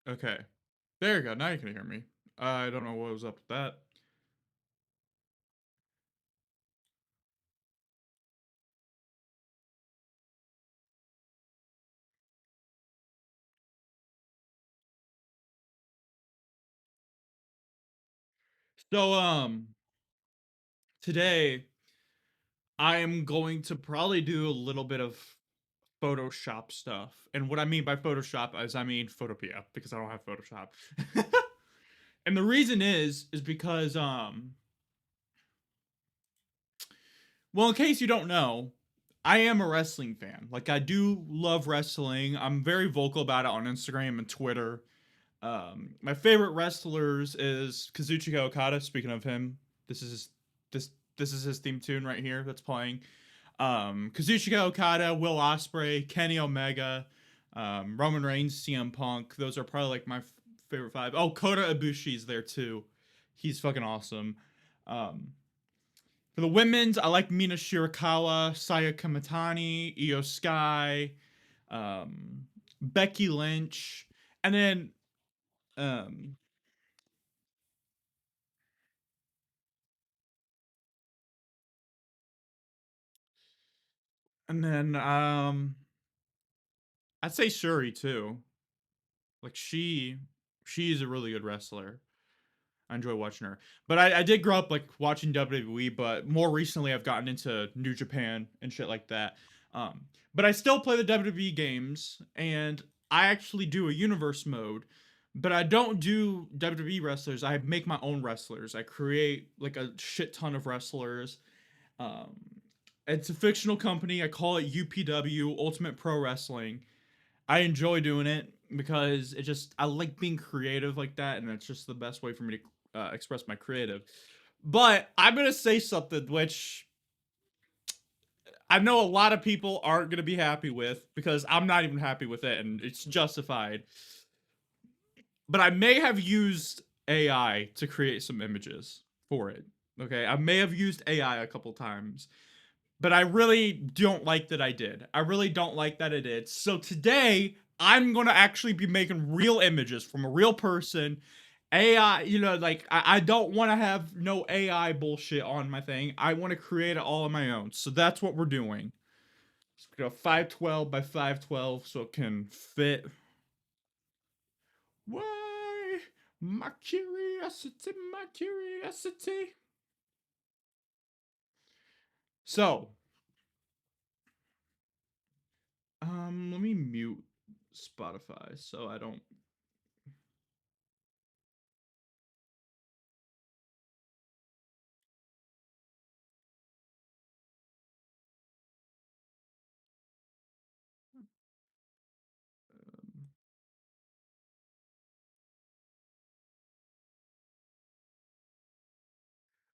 Okay. There you go. Now you can hear me. I don't know what was up with that. So, today I am going to probably do a little bit of Photoshop stuff. And what I mean by Photoshop is I mean Photopea because I don't have Photoshop. And the reason is because well, in case you don't know, I am a wrestling fan. Like I do love wrestling. I'm very vocal about it on Instagram and Twitter. My favorite wrestlers is Kazuchika Okada. Speaking of him, this is his, this is his theme tune right here that's playing. Kazuchika Okada, Will Ospreay, Kenny Omega, Roman Reigns, CM Punk. Those are probably like my favorite five. Oh, Kota Ibushi's there too. He's fucking awesome. Um, for the women's, I like Mina Shirakawa, Saya Kamatani, Io Sky, um, Becky Lynch, and then um, and then I'd say Shuri too. Like she's a really good wrestler. I enjoy watching her. But I did grow up like watching WWE, but more recently I've gotten into New Japan and shit like that. But I still play the WWE games, and I actually do a universe mode. But I don't do WWE wrestlers. I make my own wrestlers. I create like a shit ton of wrestlers. Um, it's a fictional company. I call it UPW, Ultimate Pro Wrestling. I enjoy doing it because it just I like being creative like that, and it's just the best way for me to express my creative. But I'm gonna say something which I know a lot of people aren't gonna be happy with because I'm not even happy with it, and it's justified. But I may have used AI to create some images for it. Okay, I may have used AI a couple times, but I really don't like that I did. I really don't like that I did. So today, I'm gonna actually be making real images from a real person. AI, like I don't want to have no AI bullshit on my thing. I want to create it all on my own. So that's what we're doing. Just go 512 by 512 so it can fit. Why? My curiosity, my curiosity. So, let me mute Spotify so I don't.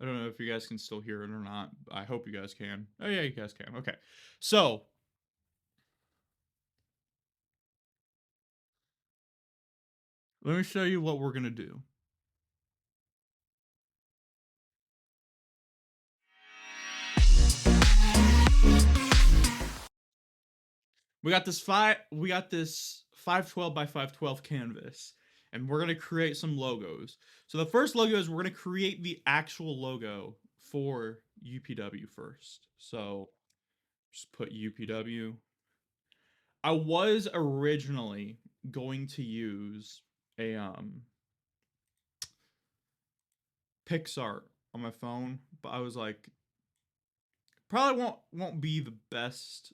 I don't know if you guys can still hear it or not. I hope you guys can. Oh yeah, you guys can. Okay. So, let me show you what we're going to do. We got this 512 by 512 canvas, and we're going to create some logos. So the first logo is we're going to create the actual logo for UPW first. So, just put UPW. I was originally going to use a Pixart on my phone, but I was like, probably won't be the best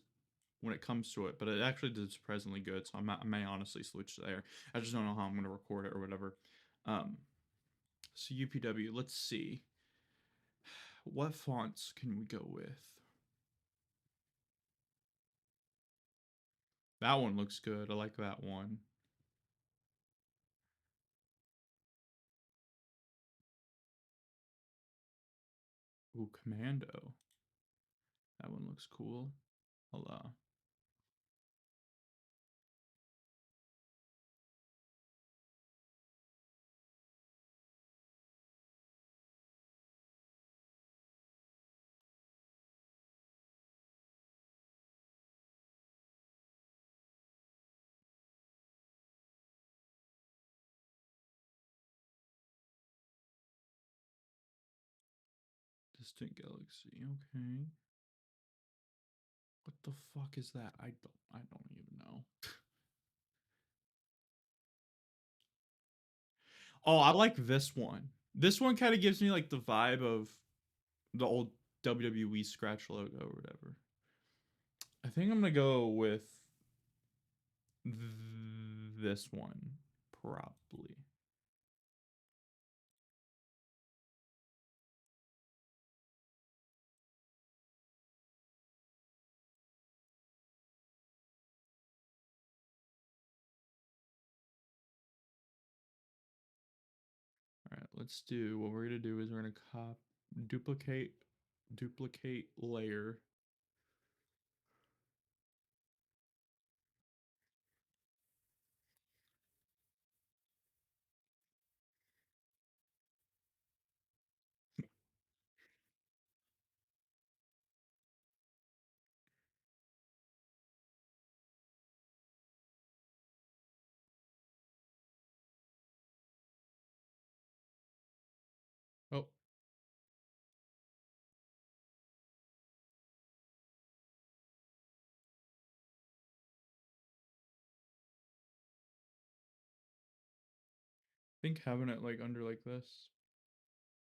when it comes to it, but it actually did surprisingly good. So I may honestly switch there. I just don't know how I'm gonna record it or whatever. Um, so UPW. Let's see, what fonts can we go with? That one looks good. I like that one. Ooh, Commando. That one looks cool. I'll. Distant galaxy. Okay. What the fuck is that? I don't even know. Oh, I like this one. This one kind of gives me like the vibe of the old WWE scratch logo or whatever. I think I'm gonna go with this one, probably. All right, let's do what we're gonna do is we're gonna duplicate layer. Oh, I think having it like under like this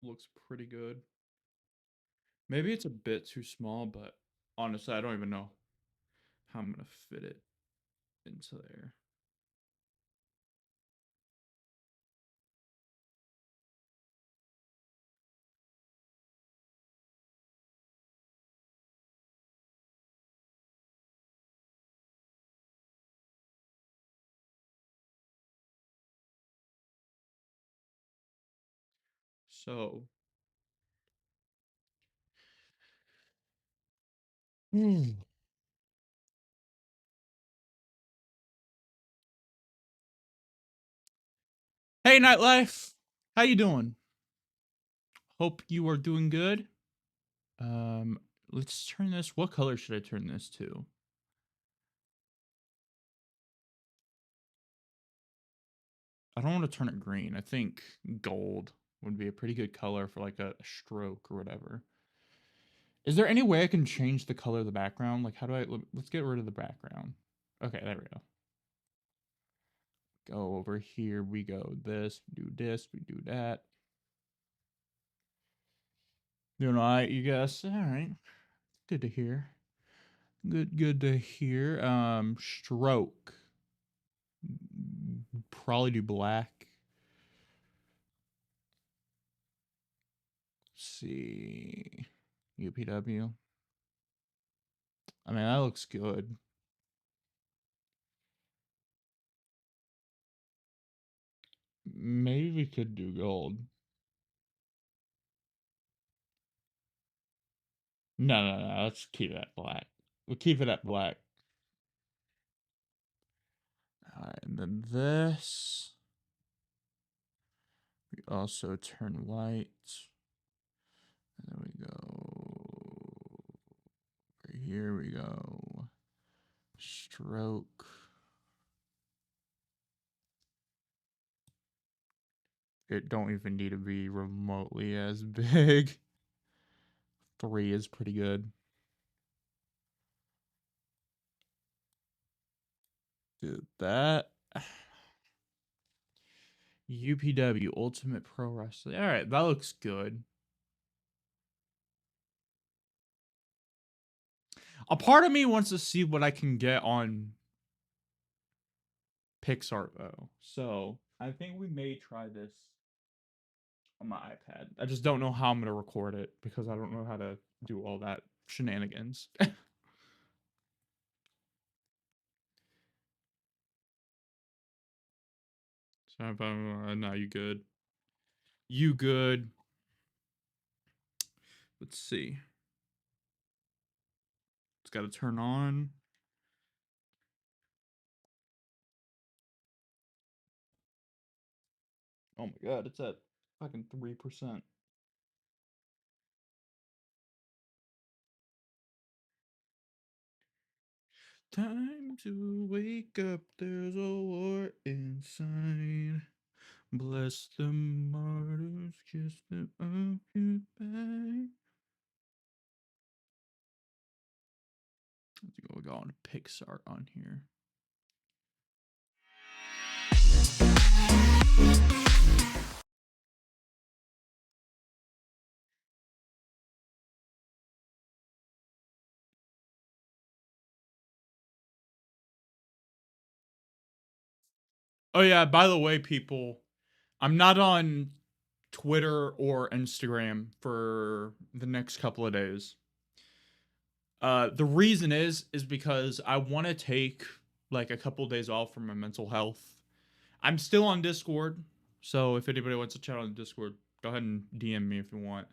looks pretty good. Maybe it's a bit too small, but honestly, I don't even know how I'm gonna fit it into there. So, Hmm. Hey, nightlife, how you doing? Hope you are doing good. Um, let's turn this. What color should I turn this to? I don't want to turn it green. I think gold would be a pretty good color for like a stroke or whatever. Is there any way I can change the color of the background? Like, how do I? Let's get rid of the background. Okay, there we go. Go over here. We go this. We do this. We do that. Doing all right, you guys. All right. Good to hear. Good to hear. Stroke. Probably do black. Let's see. UPW. I mean, that looks good. Maybe we could do gold. No. Let's keep that black. We'll keep it at black. All right, and then this. We also turn white. And then we go. Right here we go. Stroke. It don't even need to be remotely as big. 3 is pretty good. Did that. UPW, Ultimate Pro Wrestling. All right, that looks good. A part of me wants to see what I can get on PixArt though. So I think we may try this on my iPad. I just don't know how I'm gonna record it because I don't know how to do all that shenanigans. So no, you good? You good? Let's see. It's got to turn on. Oh my god, it's at fucking 3%. Time to wake up, there's a war inside. Bless the martyrs, kiss them up goodbye. We'll go on Pixar on here. Oh yeah, by the way, people, I'm not on Twitter or Instagram for the next couple of days. The reason is because I want to take like a couple of days off from my mental health. I'm still on Discord, so if anybody wants to chat on Discord, go ahead and DM me if you want.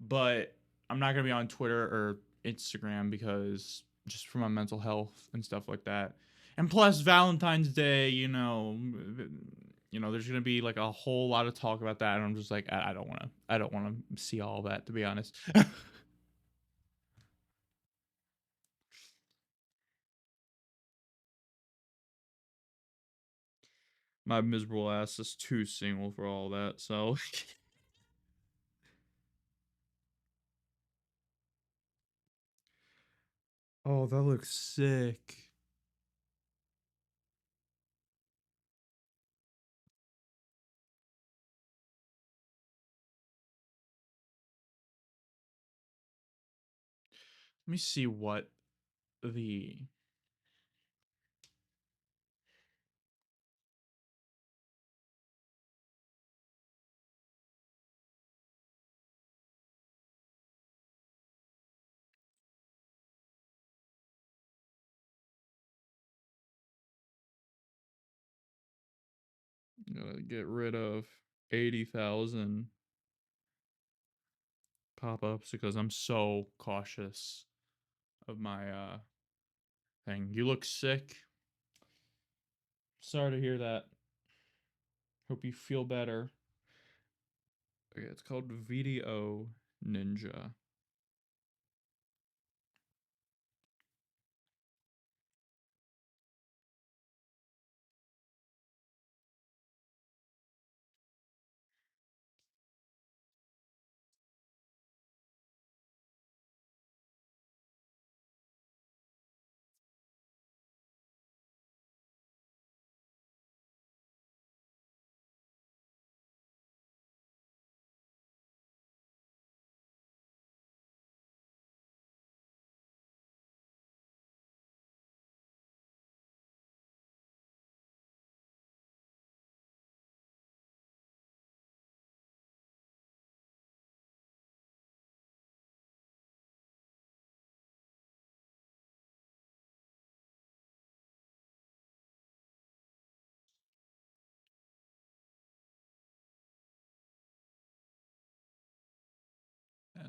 But I'm not gonna be on Twitter or Instagram because just for my mental health and stuff like that. And plus Valentine's Day, there's gonna be like a whole lot of talk about that, and I'm just like, I don't wanna see all that, to be honest. My miserable ass is too single for all that, so. Oh, that looks sick. Let me see what the gotta get rid of 80,000 pop-ups because I'm so cautious of my thing. You look sick. Sorry to hear that. Hope you feel better. Okay, it's called Video Ninja.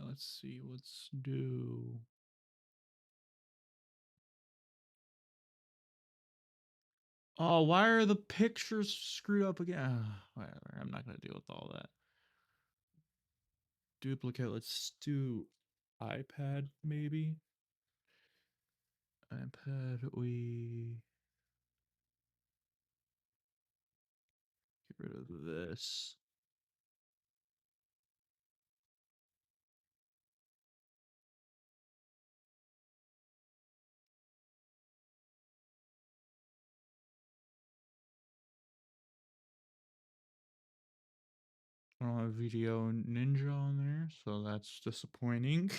Let's see, let's do. Oh, why are the pictures screwed up again? Whatever, I'm not gonna deal with all that. Duplicate, let's do iPad maybe. iPad, we get rid of this. I don't have Video Ninja on there, so that's disappointing.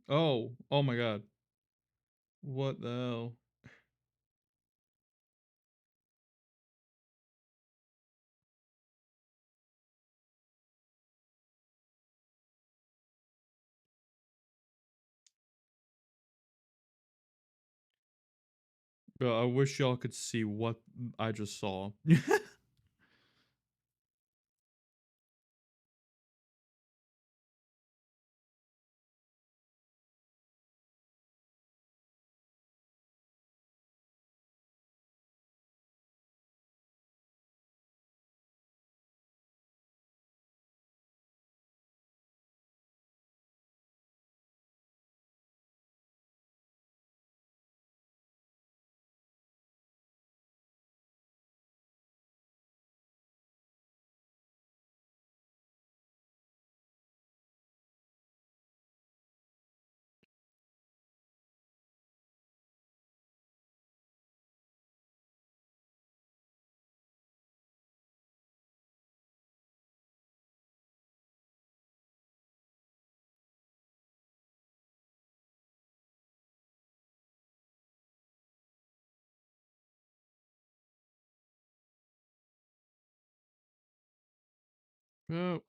Oh my god. What the hell? I wish y'all could see what I just saw. Oh.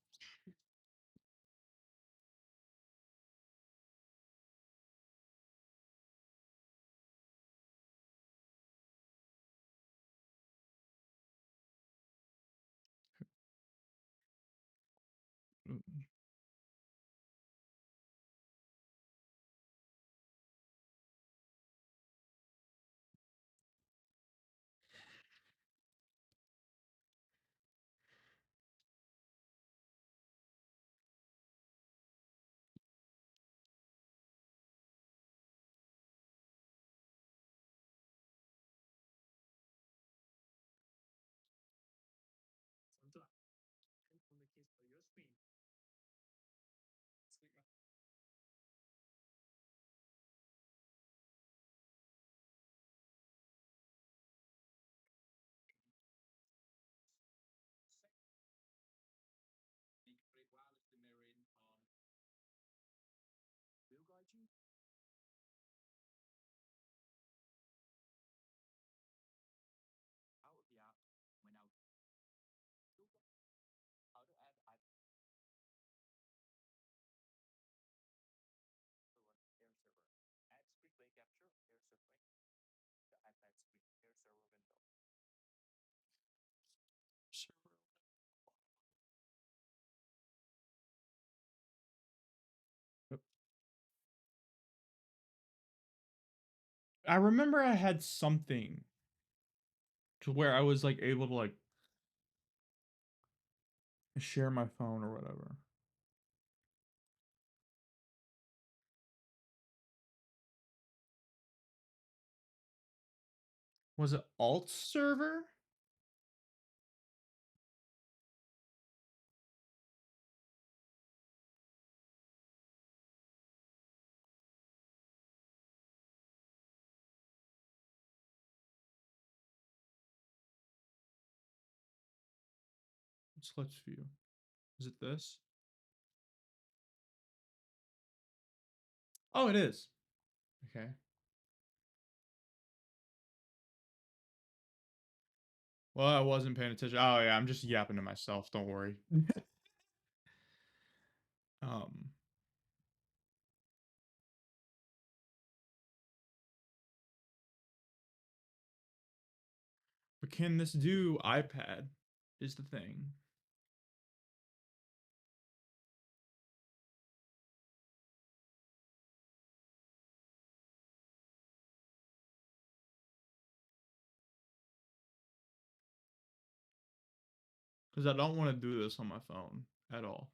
I remember I had something to where I was like able to like share my phone or whatever. Was it alt server? Let's view. Is it this? Oh, it is. Okay. Well, I wasn't paying attention. Oh yeah, I'm just yapping to myself. Don't worry. um, but can this do iPad? Is the thing. Because I don't want to do this on my phone at all.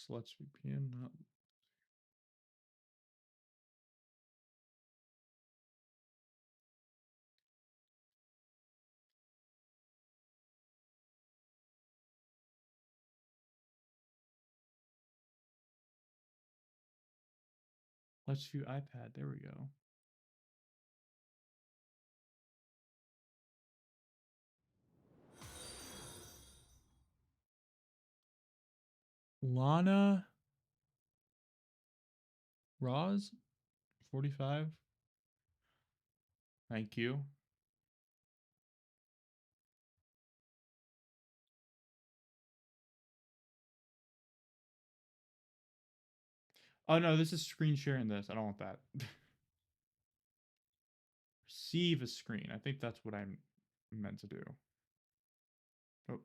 Let's VPN. Not... Let's view iPad. There we go. Lana Roz 45. Thank you. Oh no, this is screen sharing this. I don't want that. Receive a screen. I think that's what I'm meant to do. Oh.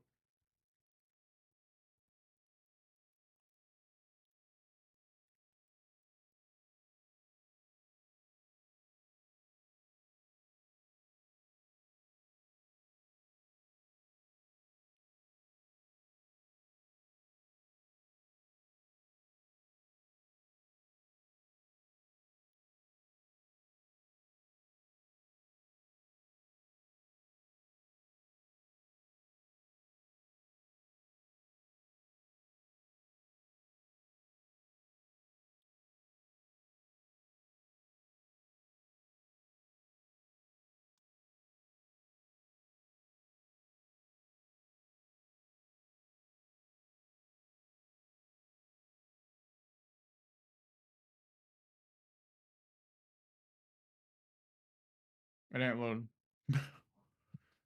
It ain't loading.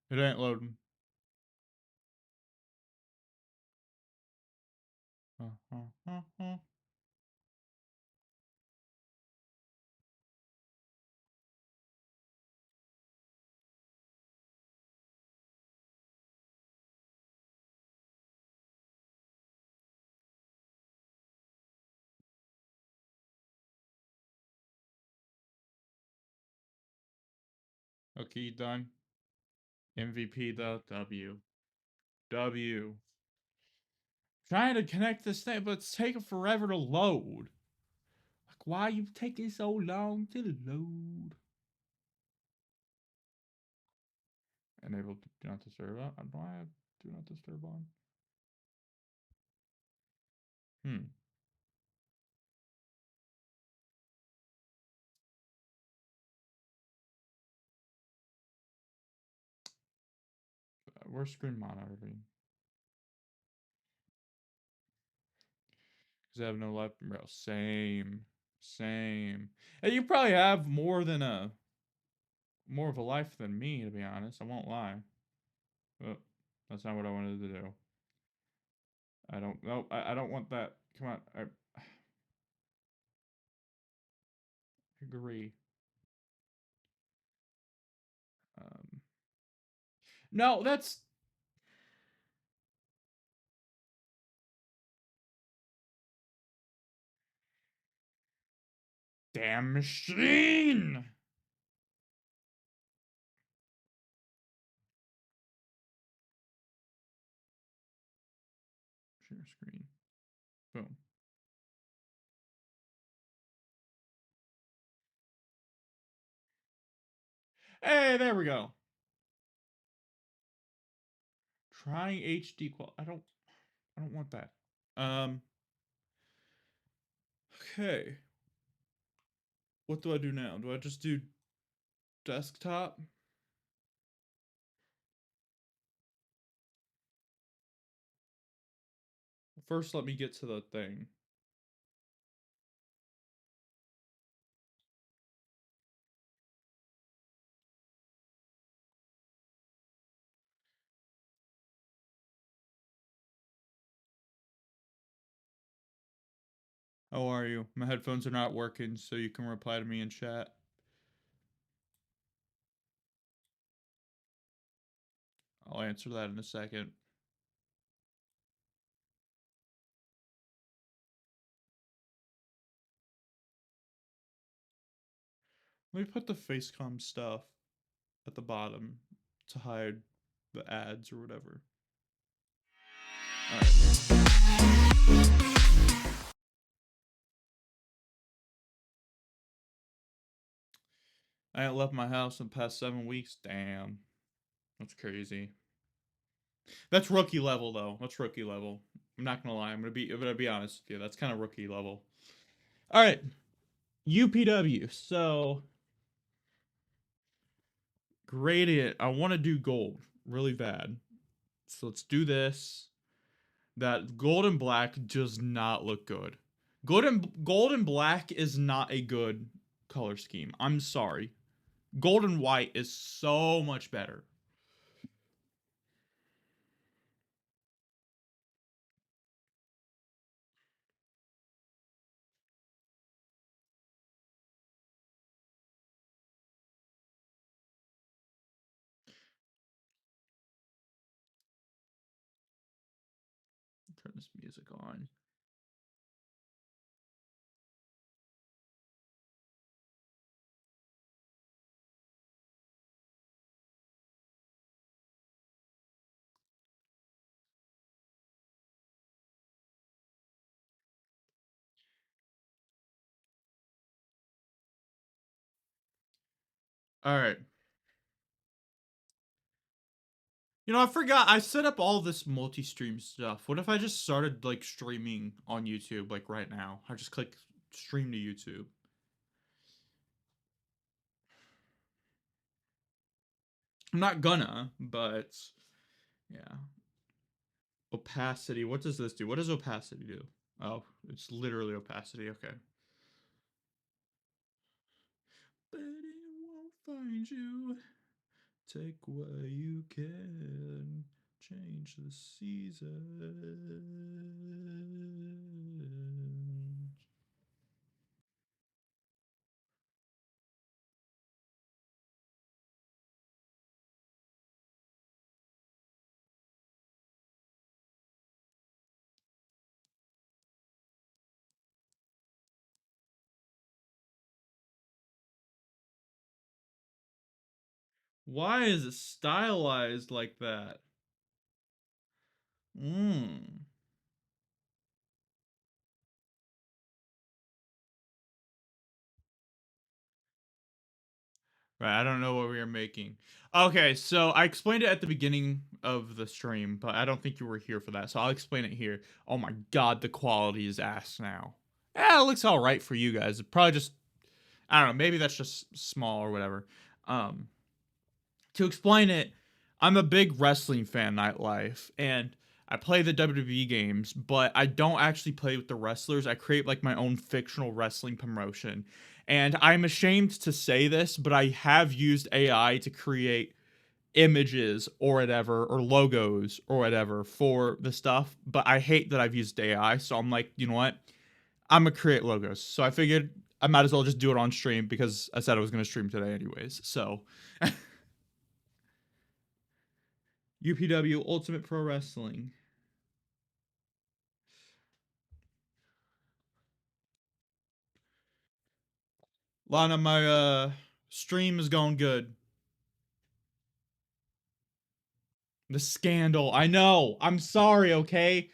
It ain't loading. Okay, done. MVP though. W. W. Trying to connect this thing, but it's taking forever to load. Like, why are you taking so long to load? Enable do not disturb. Do I have do not disturb on? Hmm. Where's screen monitoring? Because I have no life. Bro, same. Same. Hey, you probably have more of a life than me, to be honest. I won't lie. Oh, that's not what I wanted to do. I don't. No, I don't want that. Come on. I agree. Um. No, that's damn machine. Share screen. Boom. Hey, there we go. Trying HD qual. I don't want that. Um. Okay. What do I do now? Do I just do desktop? First, let me get to the thing. How are you? My headphones are not working, so you can reply to me in chat. I'll answer that in a second. Let me put the Facecom stuff at the bottom to hide the ads or whatever. Alright. I ain't left my house in the past 7 weeks. Damn. That's crazy. That's rookie level, though. That's rookie level. I'm not gonna lie. I'm gonna be honest with you. That's kind of rookie level. All right. UPW. So gradient. I want to do gold really bad. So let's do this. That gold and black does not look good. Gold and black is not a good color scheme. I'm sorry. Gold and white is so much better. Turn this music on. All right. You know, I forgot. I set up all this multi-stream stuff. What if I just started like streaming on YouTube like right now? I just click stream to YouTube. I'm not gonna, but yeah. Opacity. What does this do? What does opacity do? Oh, it's literally opacity. Okay. But it won't find you. Take what you can. Change the season. Why is it stylized like that? Mmm. Right, I don't know what we are making. Okay, so I explained it at the beginning of the stream, but I don't think you were here for that, so I'll explain it here. Oh my god, the quality is ass now. Yeah, it looks alright for you guys. It probably just, I don't know, maybe that's just small or whatever. Um, to explain it, I'm a big wrestling fan, Nightlife, and I play the WWE games, but I don't actually play with the wrestlers. I create like my own fictional wrestling promotion. And I'm ashamed to say this, but I have used AI to create images or whatever, or logos or whatever for the stuff. But I hate that I've used AI, so I'm like, you know what? I'm gonna create logos. So I figured I might as well just do it on stream because I said I was gonna stream today anyways. So UPW Ultimate Pro Wrestling. Lana, my stream is going good. The scandal. I know. I'm sorry, okay?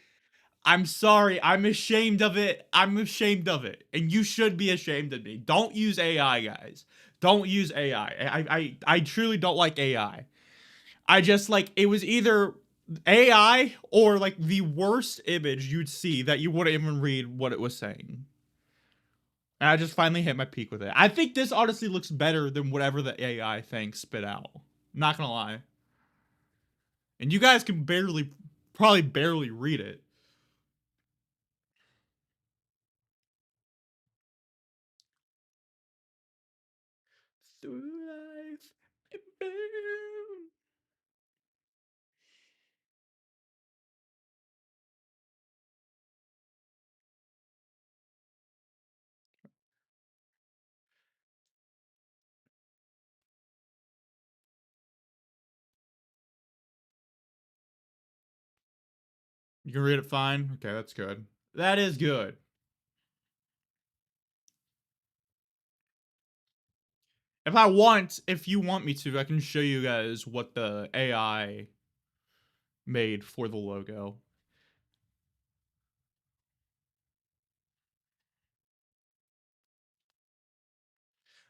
I'm sorry. I'm ashamed of it. I'm ashamed of it. And you should be ashamed of me. Don't use AI, guys. Don't use AI. I truly don't like AI. I just like it was either AI or like the worst image you'd see that you wouldn't even read what it was saying. And I just finally hit my peak with it. I think this honestly looks better than whatever the AI thing spit out. Not gonna lie. And you guys can probably barely read it. Through life, boom. You can read it fine. Okay, that's good. That is good. If you want me to, I can show you guys what the AI made for the logo.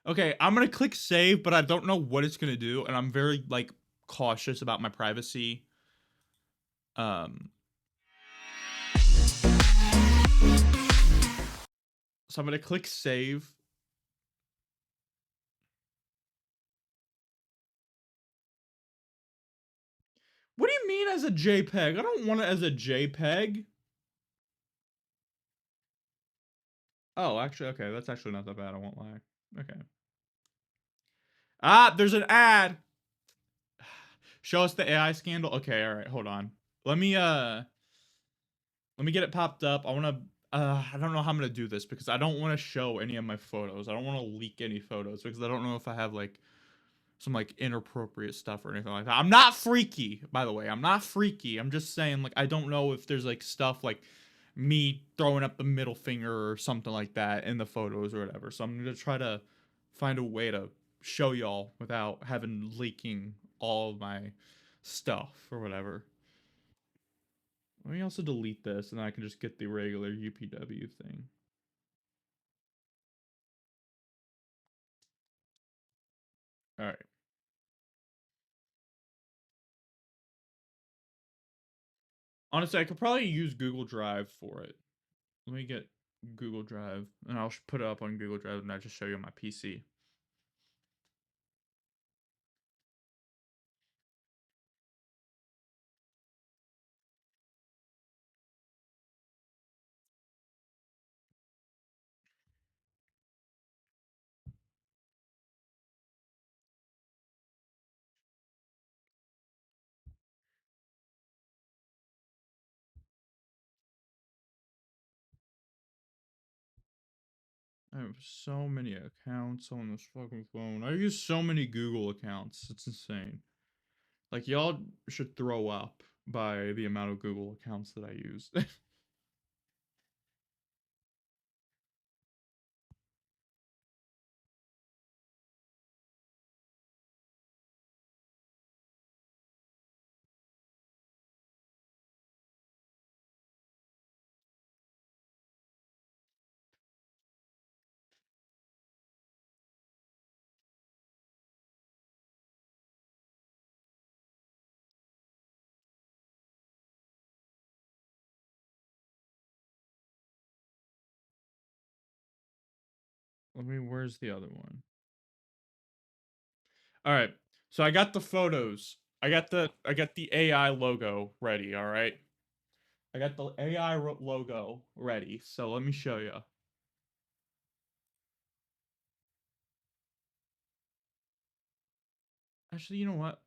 Okay, I'm gonna click save, but I don't know what it's gonna do, and I'm very like cautious about my privacy. Um, so I'm gonna click save. What do you mean as a JPEG? I don't want it as a JPEG. Oh, actually, okay, that's actually not that bad. I won't lie. Okay. Ah, there's an ad. Show us the AI scandal. Okay, all right, hold on. Let me let me get it popped up. I don't know how I'm gonna do this because I don't want to show any of my photos. I don't want to leak any photos because I don't know if I have like some like inappropriate stuff or anything like that. I'm not freaky, by the way. I'm not freaky. I'm just saying like I don't know if there's like stuff like me throwing up the middle finger or something like that in the photos or whatever. So I'm gonna try to find a way to show y'all without having leaking all of my stuff or whatever. Let me also delete this and then I can just get the regular UPW thing. All right. Honestly, I could probably use Google Drive for it. Let me get Google Drive and I'll put it up on Google Drive and I just show you on my PC. I have so many accounts on this fucking phone. I use so many Google accounts. It's insane. Like y'all should throw up by the amount of Google accounts that I use. Where's the other one? All right. So I got the photos. I got the AI logo ready, all right? I got the AI logo ready. So let me show you. Actually, you know what?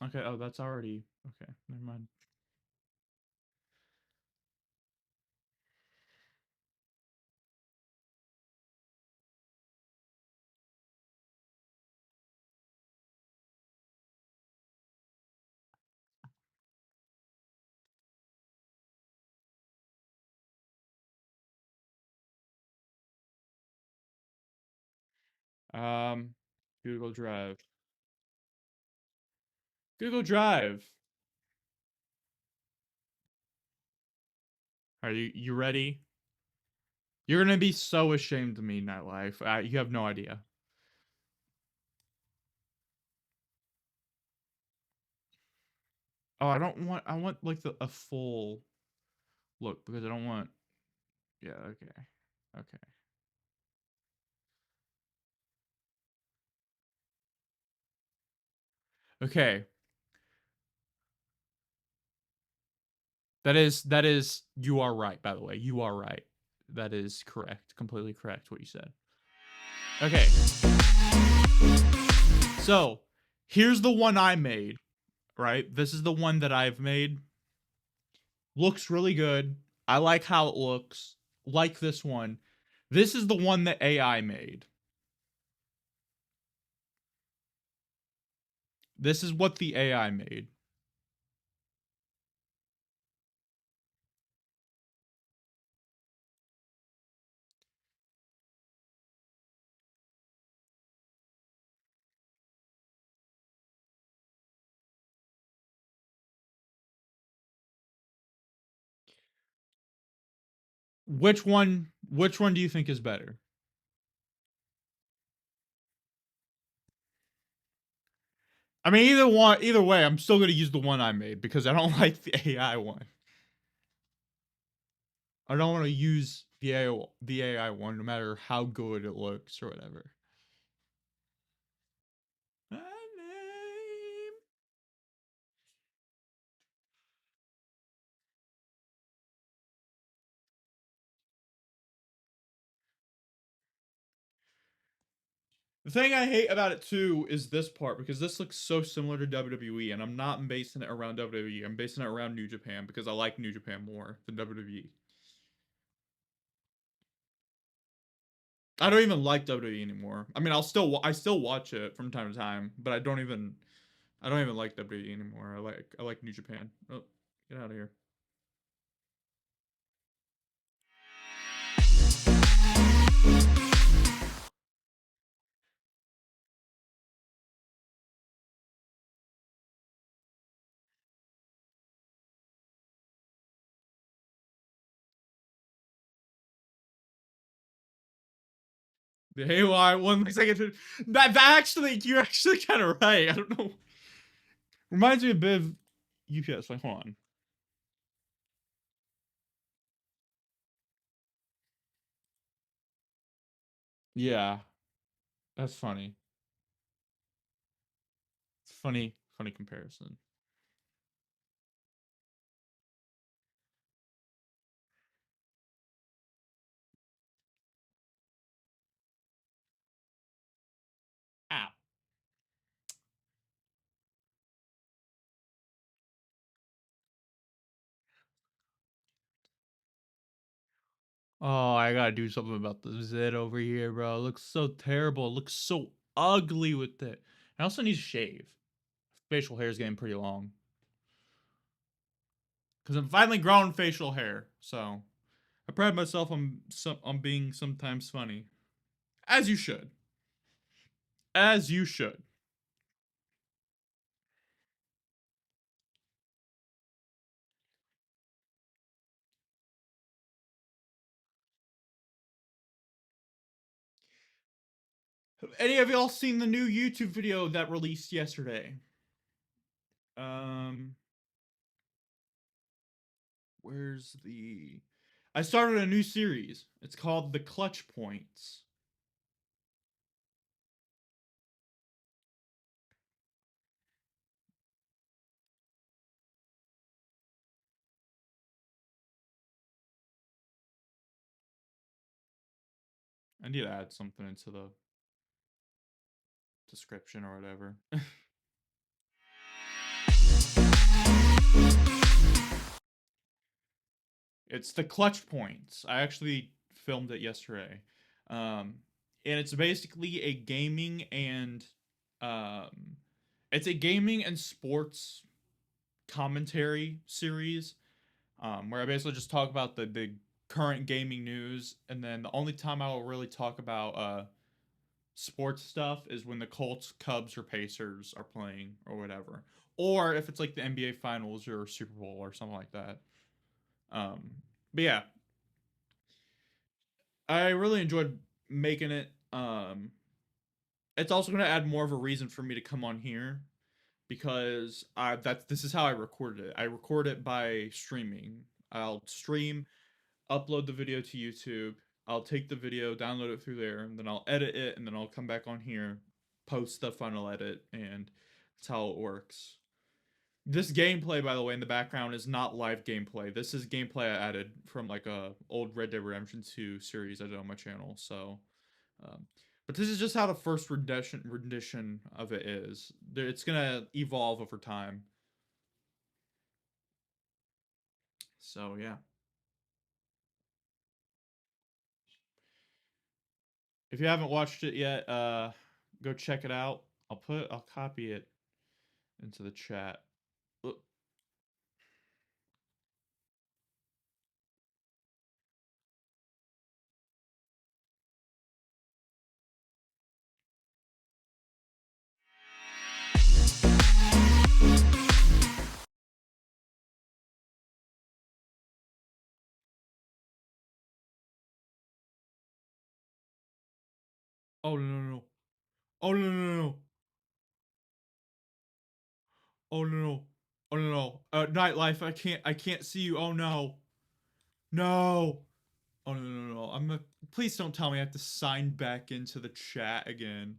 Okay, oh, that's already okay. Never mind. Um Google Drive. Google Drive. Are you ready? You're gonna be so ashamed of me, Nightlife. You have no idea. Oh, I don't want. I want like a full look because I don't want. Yeah. Okay. Okay. Okay. That is. You are right. By the way, you are right. That is correct. Completely correct. What you said. Okay. So here's the one I made. Right. This is the one that I've made. Looks really good. I like how it looks. Like this one. This is the one that AI made. This is what the AI made. Which one do you think is better? I mean, either way, I'm still gonna use the one I made because I don't like the AI one. I don't want to use the AI one, no matter how good it looks or whatever. My name. The thing I hate about it too is this part because this looks so similar to WWE, and I'm not basing it around WWE. I'm basing it around New Japan because I like New Japan more than WWE. I don't even like WWE anymore. I mean, I still watch it from time to time, but I don't even like WWE anymore. I like New Japan. Oh, get out of here. The Halo one looks like it. That actually, you're actually kind of right. I don't know. Reminds me a bit of UPS. Like, hold on. Yeah, that's funny. It's funny, funny comparison. Ow. Oh, I gotta do something about the zit over here, bro. It looks so terrible. It looks so ugly with it. I also need to shave. Facial hair is getting pretty long. Because I'm finally growing facial hair. So I pride myself on being sometimes funny. As you should. As you should. Have any of y'all seen the new YouTube video that released yesterday? Um, where's the? I started a new series. It's called The Clutch Points. I need to add something into the description or whatever. It's The Clutch Points. I actually filmed it yesterday. Um, and it's basically a gaming and um, it's a gaming and sports commentary series where I basically just talk about the current gaming news, and then the only time I will really talk about sports stuff is when the Colts, Cubs, or Pacers are playing or whatever, or if it's like the NBA Finals or Super Bowl or something like that. Um, but yeah, I really enjoyed making it. It's also going to add more of a reason for me to come on here because this is how I recorded it. I record it by streaming. I'll stream, upload the video to YouTube. I'll take the video, download it through there, and then I'll edit it, and then I'll come back on here, post the final edit, and that's how it works. This gameplay, by the way, in the background is not live gameplay. This is gameplay I added from like a old Red Dead Redemption 2 series I did on my channel. So, um, but this is just how the first rendition of it is. It's gonna evolve over time. So yeah, if you haven't watched it yet, go check it out. I'll copy it into the chat. Oh no no no! Oh no no no! Oh no no! Oh no no! Nightlife, I can't see you. Oh no! No! Oh no no no! Please don't tell me I have to sign back into the chat again.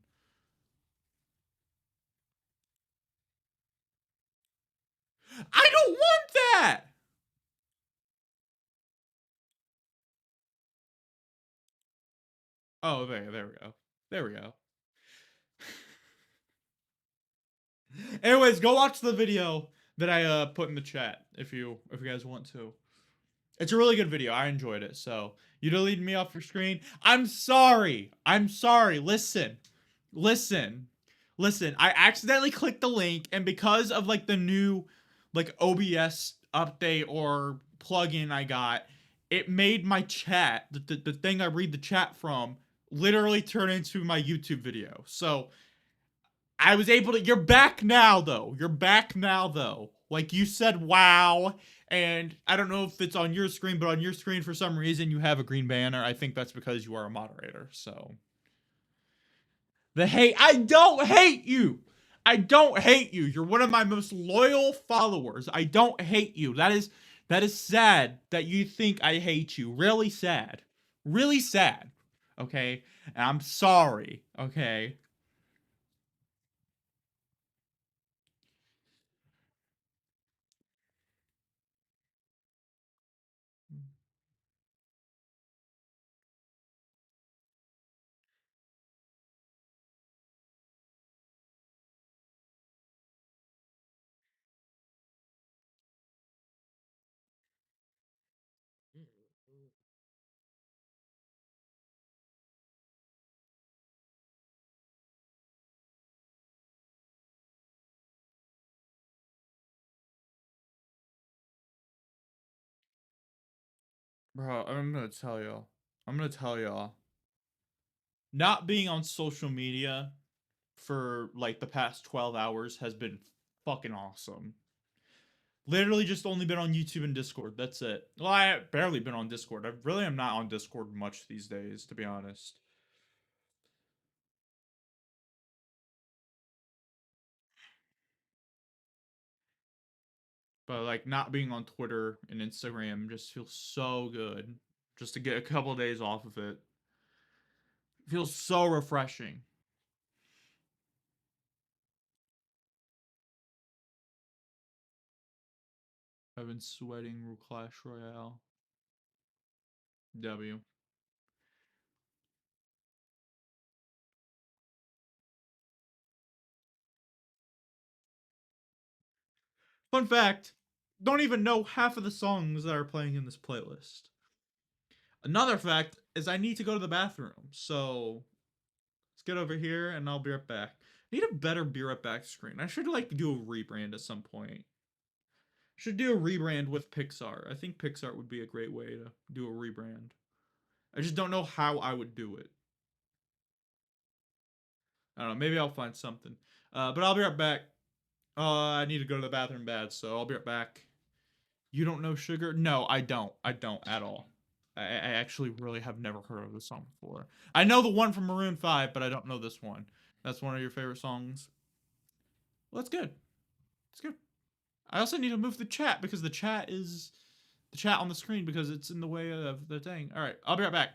I don't want that. Oh, there we go. There we go. Anyways, go watch the video that I put in the chat if you guys want to. It's a really good video. I enjoyed it. So you deleted me off your screen. I'm sorry. I'm sorry. Listen, listen. I accidentally clicked the link, and because of like the new like OBS update or plugin I got, it made my chat the thing I read the chat from literally turn into my YouTube video. So I was able to. You're back now, though. You're back now, though. Like you said, wow. And I don't know if it's on your screen, but on your screen, for some reason, you have a green banner. I think that's because you are a moderator. So the hate. I don't hate you. I don't hate you. You're one of my most loyal followers. I don't hate you. That is sad that you think I hate you. Really sad. Really sad. Okay? And I'm sorry. Okay? Bro, I'm gonna tell y'all. Not being on social media for like the past 12 hours has been fucking awesome. Literally just only been on YouTube and Discord. That's it. Well, I barely been on Discord. I really am not on Discord much these days, to be honest. But like not being on Twitter and Instagram just feels so good. Just to get a couple of days off of it. Feels so refreshing. I've been sweating Clash Royale. W. Fun fact, don't even know half of the songs that are playing in this playlist. Another fact is I need to go to the bathroom, so let's get over here and I'll be right back. I need a better be right back screen. I should like do a rebrand at some point. Should do a rebrand with Pixar. I think Pixar would be a great way to do a rebrand. I just don't know how I would do it. I don't know. Maybe I'll find something. But I'll be right back. I need to go to the bathroom bad, so I'll be right back. You don't know Sugar? No, I don't. I don't at all. I actually really have never heard of this song before. I know the one from Maroon 5, but I don't know this one. That's one of your favorite songs. Well, that's good. It's good. I also need to move the chat because the chat on the screen because it's in the way of the thing. All right, I'll be right back.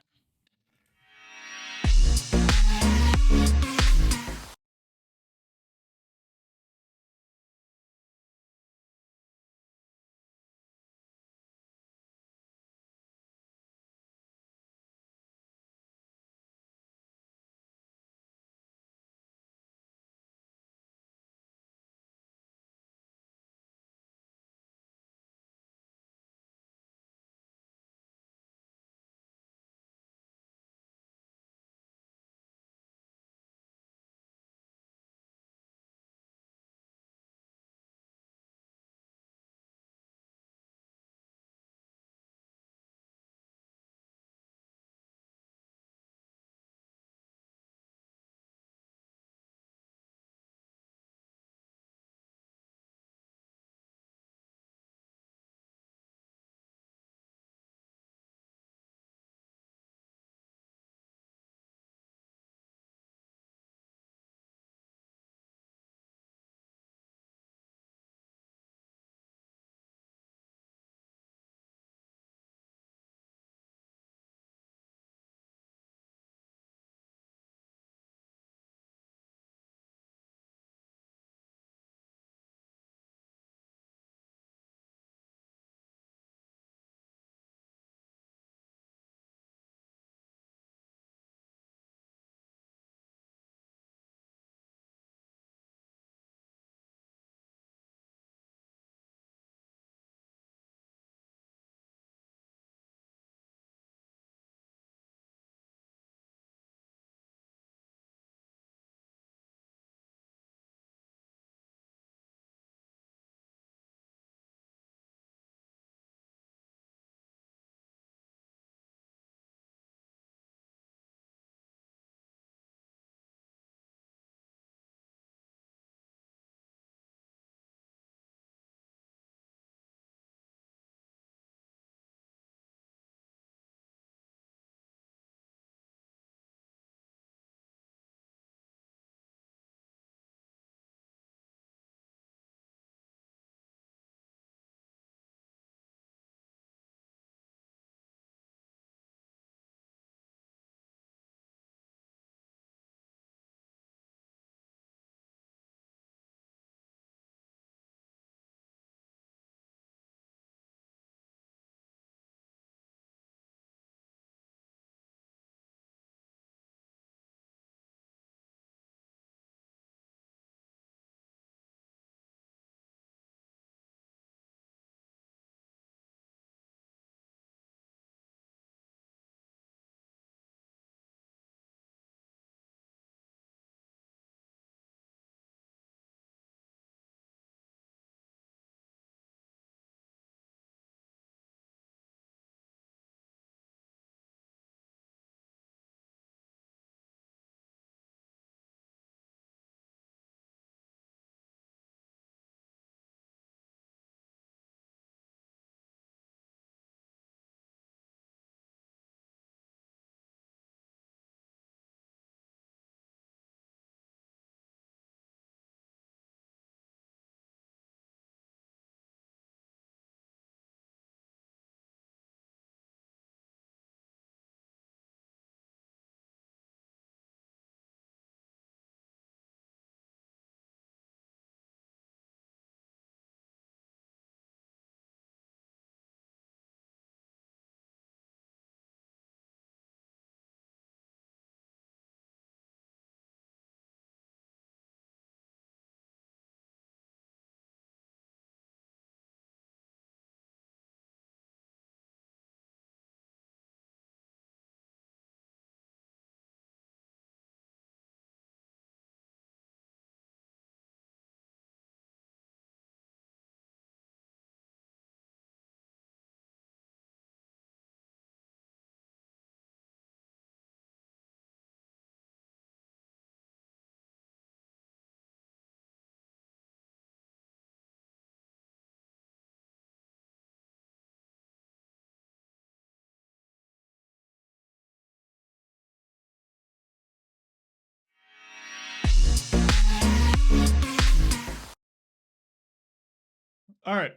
All right.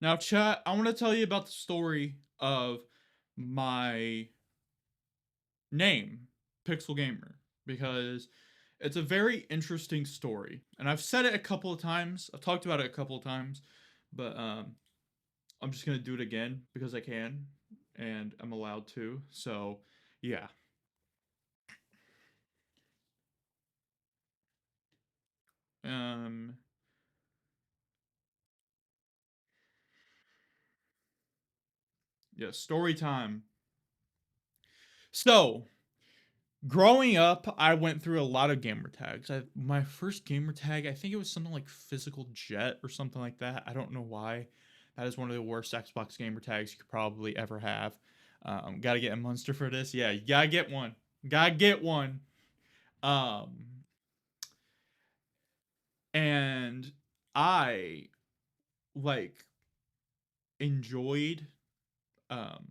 Now, chat, I want to tell you about the story of my name, Pixel Gamer, because it's a very interesting story. And I've said it a couple of times. I've talked about it a couple of times, but I'm just going to do it again because I can and I'm allowed to. So, yeah. Um yeah, story time. So, growing up, I went through a lot of gamer tags. My first gamer tag, I think it was something like Physical Jet or something like that. I don't know why. That is one of the worst Xbox gamer tags you could probably ever have. Gotta get a Munster for this. Yeah, you gotta get one. Gotta get one. Um, and I like enjoyed. Um,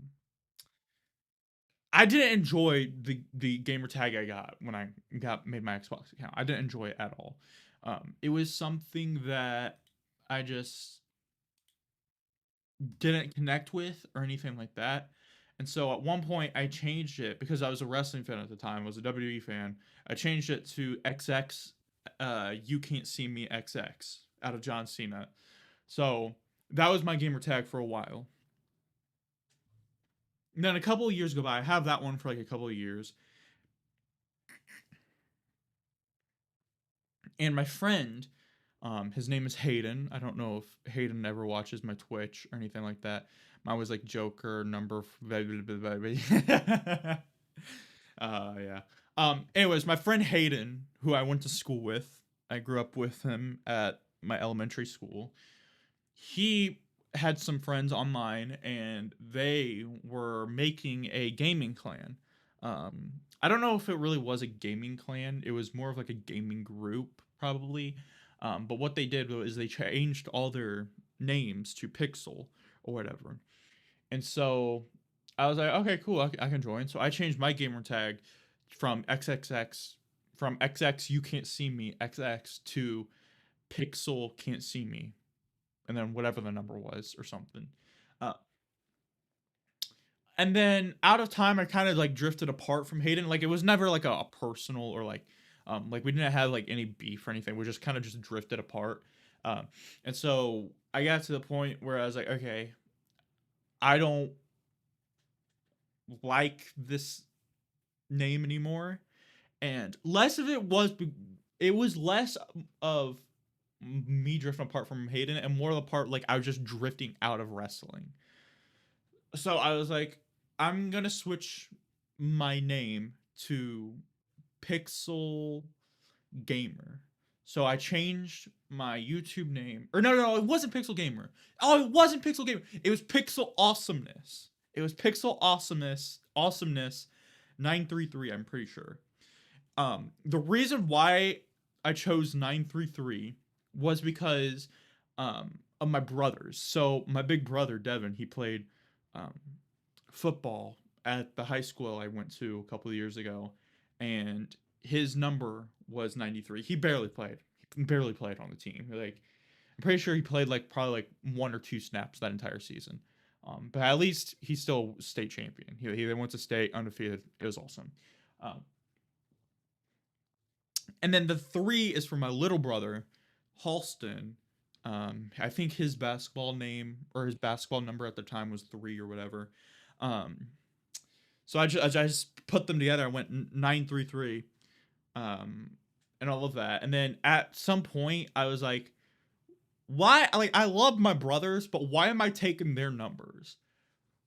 I didn't enjoy the gamer tag I got when I got made my Xbox account. I didn't enjoy it at all. It was something that I just didn't connect with or anything like that. And so at one point I changed it because I was a wrestling fan at the time. I was a WWE fan. I changed it to XX. You can't see me XX out of John Cena. So that was my gamer tag for a while. And then a couple of years go by. I have that one for like a couple of years. And my friend, his name is Hayden. I don't know if Hayden ever watches my Twitch or anything like that. Mine was like Joker number. Yeah. Anyways, my friend Hayden, who I went to school with, I grew up with him at my elementary school. He had some friends online, and they were making a gaming clan. I don't know if it really was a gaming clan. It was more of like a gaming group, probably. But what they did was they changed all their names to Pixel or whatever. And so I was like, okay, cool, I can join. So I changed my gamer tag from XXX, from XX you can't see me XX to Pixel can't see me, and then whatever the number was or something. Uh, and then out of time, I kind of like drifted apart from Hayden. Like it was never like a personal or like we didn't have like any beef or anything. We just kind of just drifted apart. Um, and so I got to the point where I was like, okay, I don't like this name anymore. And less of it was, it was less of me drifting apart from Hayden and more of the part like I was just drifting out of wrestling. So I was like, I'm gonna switch my name to Pixel Gamer. So I changed my YouTube name. Or no, it wasn't Pixel Gamer. Oh, it wasn't Pixel Gamer. It was Pixel Awesomeness. It was Pixel Awesomeness 933, I'm pretty sure. The reason why I chose 933 was because of my brothers. So my big brother Devin, he played um, football at the high school I went to a couple of years ago, and his number was 93. He barely played. He barely played on the team. Like I'm pretty sure he played like probably like one or two snaps that entire season. But at least he's still state champion. He went to state undefeated. It was awesome. Um, and then the three is for my little brother, Halston. I think his basketball name or his basketball number at the time was 3 or whatever. Um, so I just put them together. I went 933, um, and all of that. And then at some point, I was like, why? Like, I love my brothers, but why am I taking their numbers?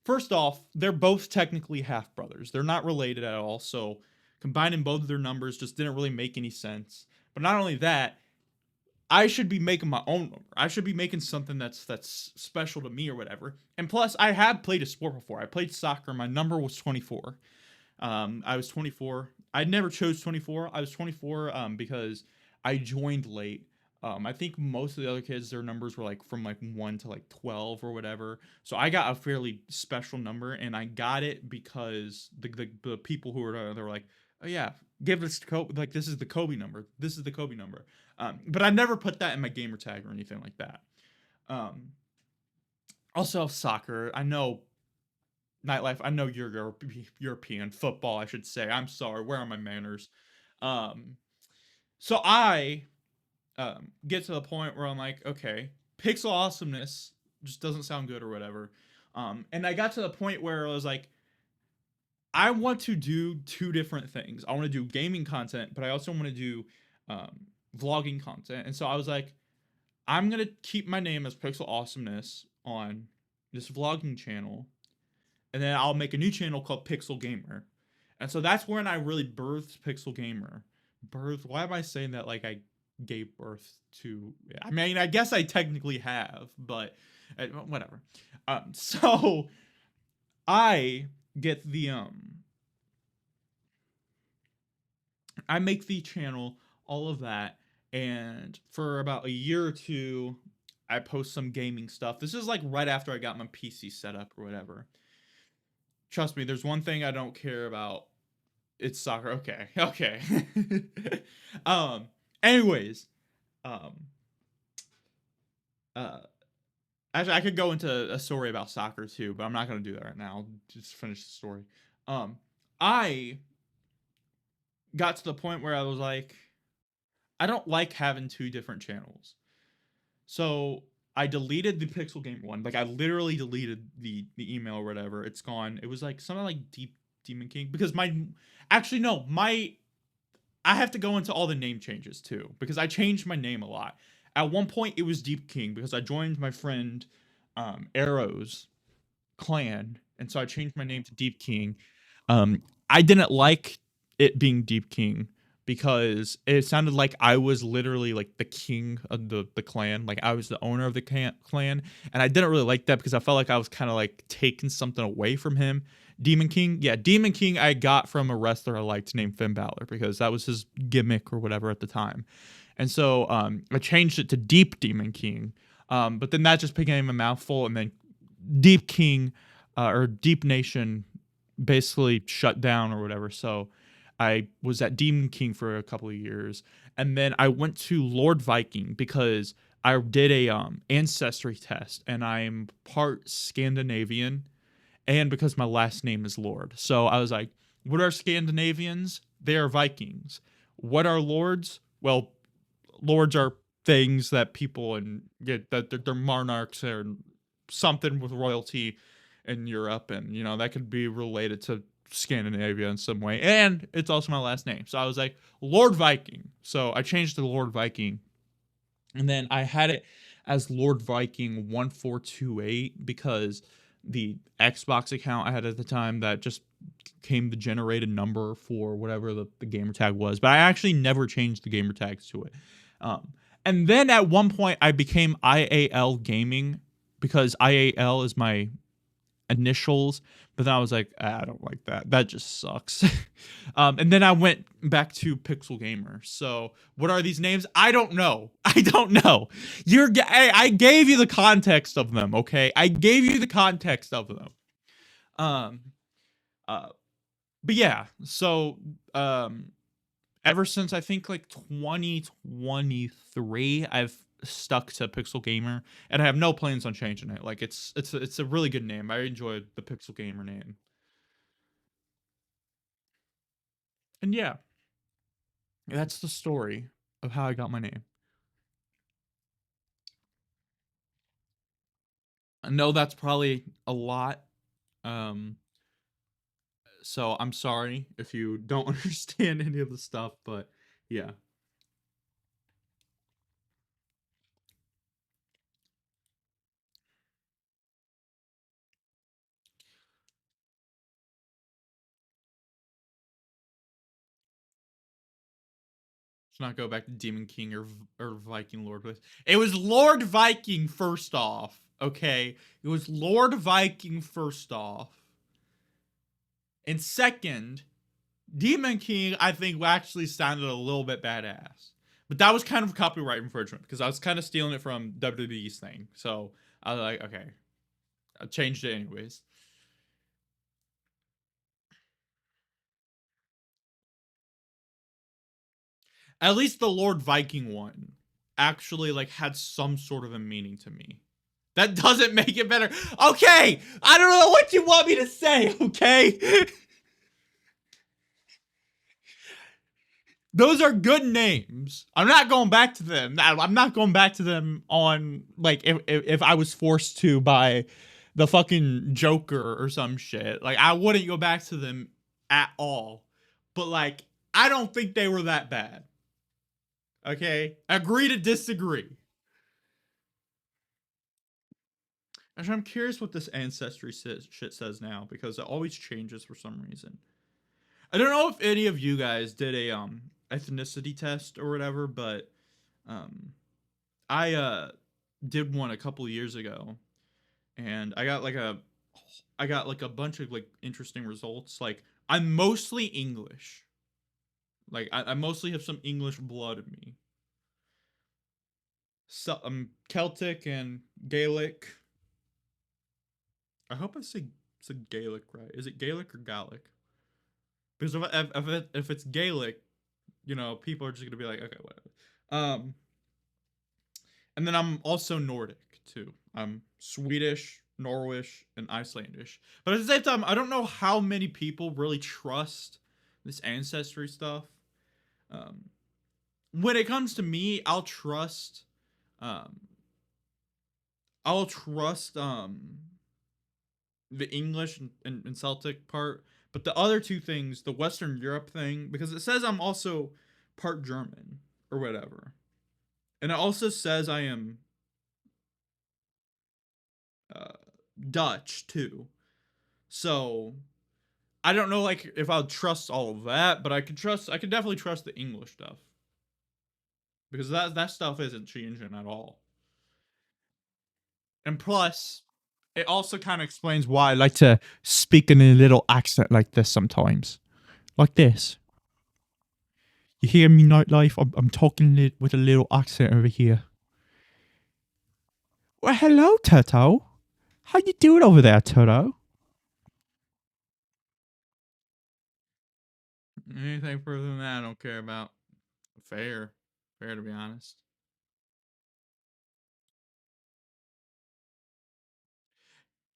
First off, they're both technically half brothers. They're not related at all. So combining both of their numbers just didn't really make any sense. But not only that, I should be making my own number. I should be making something that's special to me or whatever. And plus, I have played a sport before. I played soccer. My number was 24. I was 24. I never chose 24. I was 24 because I joined late. I think most of the other kids, their numbers were like from like 1 to like 12 or whatever. So I got a fairly special number, and I got it because the people who were there, they were like, oh yeah, give this to Kobe, like this is the Kobe number. This is the Kobe number. But I never put that in my gamer tag or anything like that. Um, Also soccer. I know nightlife. I know you're European football. I should say. I'm sorry. Where are my manners? Um, so I get to the point where I'm like, okay, pixel awesomeness just doesn't sound good or whatever. And I got to the point where I was like, I want to do two different things. I want to do gaming content, but I also want to do vlogging content. And so I was like, I'm gonna keep my name as Pixel Awesomeness on this vlogging channel, and then I'll make a new channel called Pixel Gamer. And so that's when I really birthed Pixel Gamer. Birth? Why am I saying that like I gave birth to? I mean, I guess I technically have, but whatever. So I get the I make the channel, all of that, and for about a year or two, I post some gaming stuff. This is like right after I got my PC set up or whatever. Trust me, there's one thing I don't care about. It's soccer. Okay, okay. um. Anyways, um. Uh. Actually, I could go into a story about soccer too, but I'm not gonna do that right now. I'll just finish the story. Um. I got to the point where I was like, I don't like having two different channels. So I deleted the Pixel Gamer one. Like I literally deleted the email or whatever. It's gone. It was like something like Deep Demon King because my actually no, my I have to go into all the name changes too because I changed my name a lot. At one point it was Deep King because I joined my friend Arrow's clan, and so I changed my name to Deep King. I didn't like it being Deep King because it sounded like I was literally like the king of the clan, like I was the owner of the clan, and I didn't really like that because I felt like I was kind of like taking something away from him. Demon King, yeah, Demon King I got from a wrestler I liked named Finn Balor because that was his gimmick or whatever at the time, and so I changed it to Deep Demon King, but then that just became a mouthful, and then Deep King or Deep Nation basically shut down or whatever. So I was at Demon King for a couple of years, and then I went to Lord Viking because I did a ancestry test, and I'm part Scandinavian, and because my last name is Lord. So I was like, what are Scandinavians? They are Vikings. What are lords? Well, lords are things that people and get that they're monarchs or something with royalty in Europe, and you know that could be related to Scandinavia in some way. And it's also my last name, so I was like Lord Viking. So I changed to Lord Viking, and then I had it as Lord Viking 1428 because the Xbox account I had at the time that just came the generated number for whatever the gamer tag was, but I actually never changed the gamer tags to it. Um, and then at one point I became IAL Gaming because IAL is my initials, but then I was like, I don't like that. That just sucks. And then I went back to Pixel Gamer. So what are these names? I don't know. I don't know. I gave you the context of them. Okay, I gave you the context of them. Um. Uh. But yeah. So ever since I think like 2023, I've stuck to Pixel Gamer, and I have no plans on changing it. Like it's a really good name. I enjoy the Pixel Gamer name. And yeah, that's the story of how I got my name. I know that's probably a lot. Um so I'm sorry if you don't understand any of the stuff, but yeah. Let's not go back to Demon King or Viking Lord. It was Lord Viking first off. Okay, it was Lord Viking first off, and second, Demon King. I think actually sounded a little bit badass, but that was kind of copyright infringement because I was kind of stealing it from WWE's thing. So I was like, okay, I changed it anyways. At least the Lord Viking one actually like had some sort of a meaning to me. That doesn't make it better. Okay, I don't know what you want me to say, okay? Those are good names. I'm not going back to them. I'm not going back to them on like if I was forced to by the fucking Joker or some shit. Like I wouldn't go back to them at all. But like I don't think they were that bad. Okay? Agree to disagree. Actually, I'm curious what this ancestry shit says now because it always changes for some reason. I don't know if any of you guys did a ethnicity test or whatever, but um I did one a couple years ago and I got like a bunch of like interesting results. Like I'm mostly English. Like I mostly have some English blood in me. So I'm Celtic and Gaelic. I hope I said Gaelic right. Is it Gaelic or Gallic? Because if it's Gaelic, you know, people are just gonna be like, okay, whatever. Um, and then I'm also Nordic too. I'm Swedish, Norwish, and Icelandish. But at the same time, I don't know how many people really trust this ancestry stuff. Um, when it comes to me, um, I'll trust the English and Celtic part, but the other two things, the Western Europe thing, because it says I'm also part German or whatever, and it also says I am uh, Dutch too. So I don't know like if I'll trust all of that, but I could definitely trust the English stuff because that stuff isn't changing at all. And plus, it also kind of explains why I like to speak in a little accent like this sometimes, like this. You hear me, nightlife? I'm talking with a little accent over here. Well, hello, Toto. How you doing over there, Toto? Anything further than that, I don't care about. Fair, fair to be honest.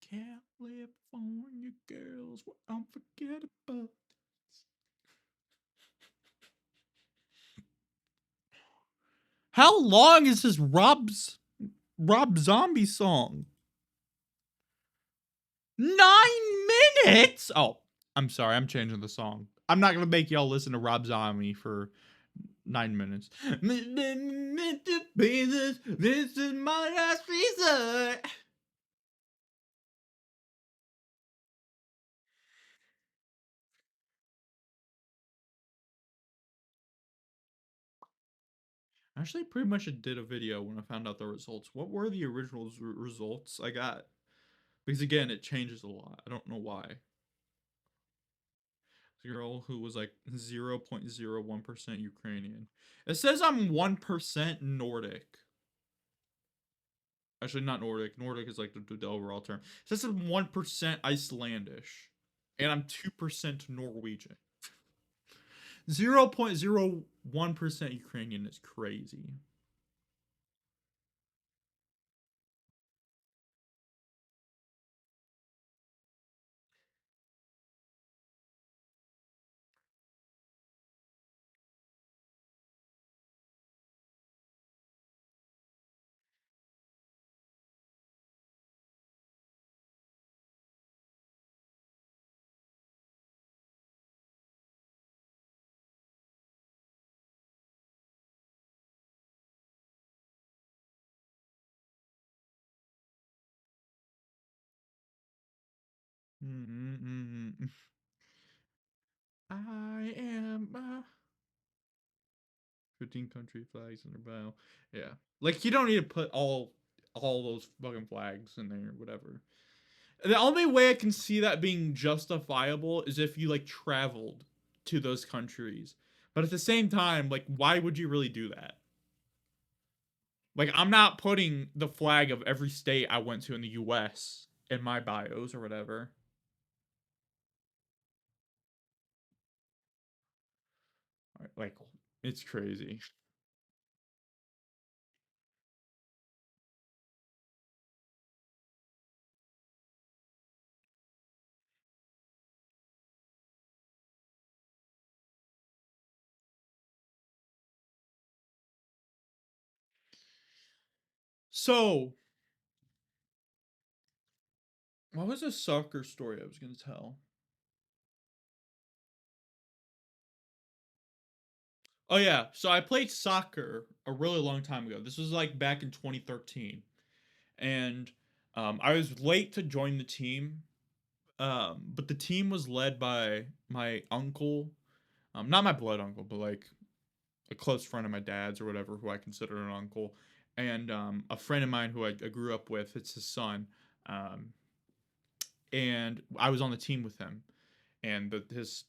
California girls were unforgettable. How long is this Rob Zombie song? 9 minutes? Oh, I'm sorry. I'm changing the song. I'm not gonna make y'all listen to Rob Zombie for 9 minutes. This is my last resort. Actually, pretty much did a video when I found out the results. What were the original results I got? Because again, it changes a lot. I don't know why. The girl who was like 0.01% Ukrainian. It says I'm 1% Nordic. Actually, not Nordic. Nordic is like the overall term. It says I'm 1% Icelandish. And I'm 2% Norwegian. 0.01% Ukrainian is crazy. Mm-mm-mm. I am 15 country flags in their bow. Yeah. Like you don't need to put all those fucking flags in there, whatever. The only way I can see that being justifiable is if you like traveled to those countries. But at the same time, like why would you really do that? Like I'm not putting the flag of every state I went to in the US in my bios or whatever. Like It's crazy. So, what was a soccer story I was gonna tell? Oh yeah, so I played soccer a really long time ago. This was like back in 2013, and I was late to join the team. But the team was led by my uncle, not my blood uncle, but like a close friend of my dad's or whatever, who I consider an uncle, and a friend of mine who I grew up with. It's his son, um, and I was on the team with him, and his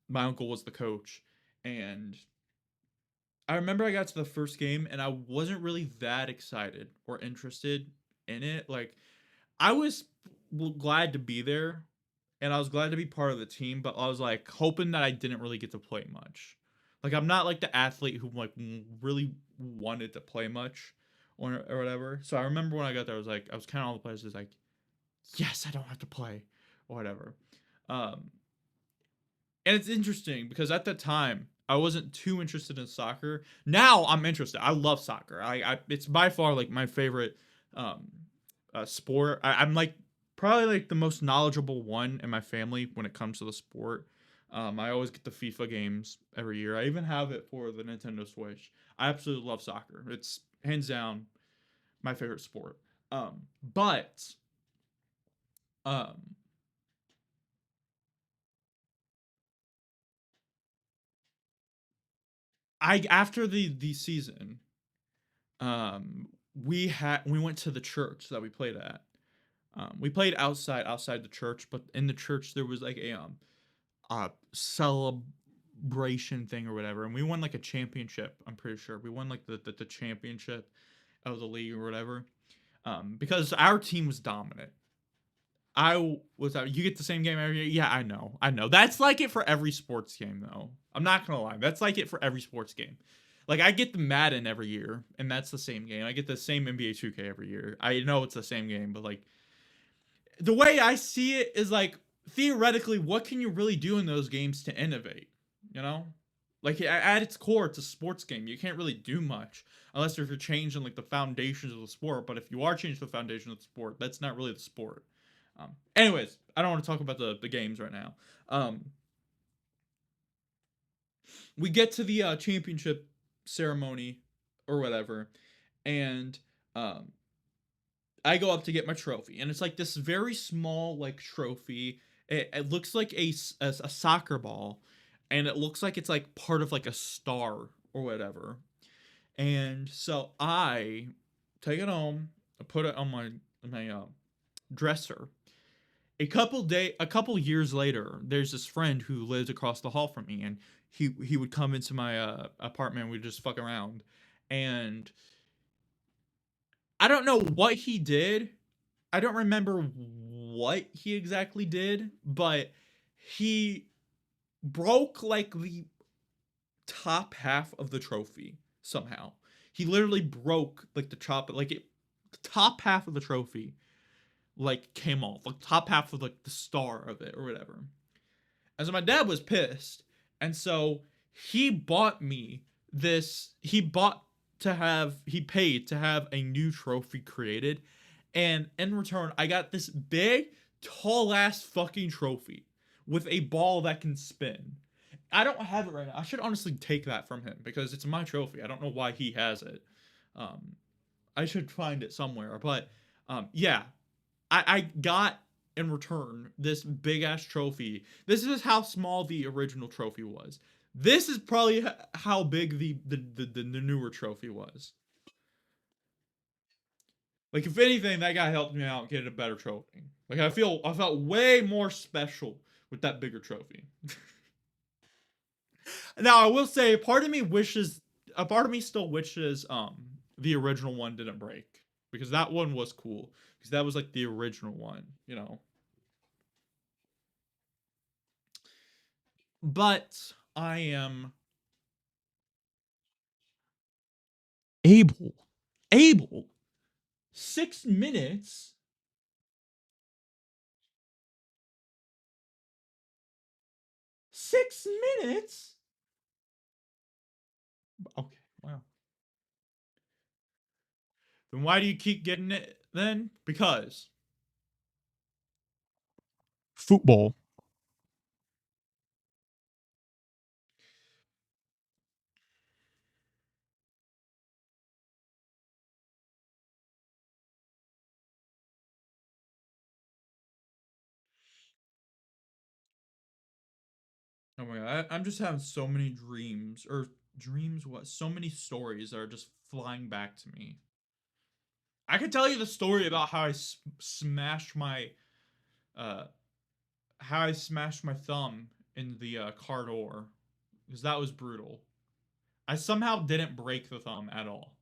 my uncle was the coach, and I remember I got to the first game and I wasn't really that excited or interested in it. Like I was glad to be there and I was glad to be part of the team, but I was like hoping that I didn't really get to play much. Like I'm not like the athlete who like really wanted to play much or whatever. So I remember when I got there, I was like, I was kind of all the places like, yes, I don't have to play or whatever. Um, and it's interesting because at that time I wasn't too interested in soccer. Now I'm interested. I love soccer. I it's by far like my favorite um sport. I'm like probably like the most knowledgeable one in my family when it comes to the sport. I always get the FIFA games every year. I even have it for the Nintendo Switch. I absolutely love soccer. It's hands down my favorite sport. But um I after the season, we went to the church that we played at. We played outside the church, but in the church there was like a celebration thing or whatever, and we won like a championship. I'm pretty sure we won like the championship of the league or whatever. Because our team was dominant. I was out. You get the same game every year. Yeah, I know. I know. That's like it for every sports game, though. I'm not gonna lie. That's like it for every sports game. Like I get the Madden every year, and that's the same game. I get the same NBA 2K every year. I know it's the same game, but like the way I see it is like theoretically, what can you really do in those games to innovate? You know, like at its core, it's a sports game. You can't really do much unless if you're changing like the foundations of the sport. But if you are changing the foundation of the sport, that's not really the sport. Anyways, I don't want to talk about the games right now. Um, we get to the championship ceremony or whatever, and um, I go up to get my trophy, and it's like this very small like trophy. It looks like a soccer ball, and it looks like it's like part of like a star or whatever. And so I take it home, I put it on my dresser. A couple years later, there's this friend who lives across the hall from me, and he would come into my apartment. And we'd just fuck around, and I don't know what he did. I don't remember what he exactly did, but he broke like the top half of the trophy somehow. He literally broke like the top half of the trophy like came off, like top half of like the star of it or whatever. And so my dad was pissed, and so he bought me this. He paid to have a new trophy created, and in return, I got this big, tall ass fucking trophy with a ball that can spin. I don't have it right now. I should honestly take that from him because it's my trophy. I don't know why he has it. Um, I should find it somewhere. But yeah, I got in return this big ass trophy. This is how small the original trophy was. This is probably how big the newer trophy was. Like if anything, that guy helped me out get a better trophy. Like I felt way more special with that bigger trophy. Now I will say, a part of me still wishes the original one didn't break because that one was cool because that was like the original one, you know. But I am Abel. Abel. 6 minutes. 6 minutes. Okay. Wow. Then why do you keep getting it then? Because football. Oh my god, I'm just having so many dreams or dreams. What? So many stories that are just flying back to me. I could tell you the story about how I smashed my uh thumb in the car door because that was brutal. I somehow didn't break the thumb at all.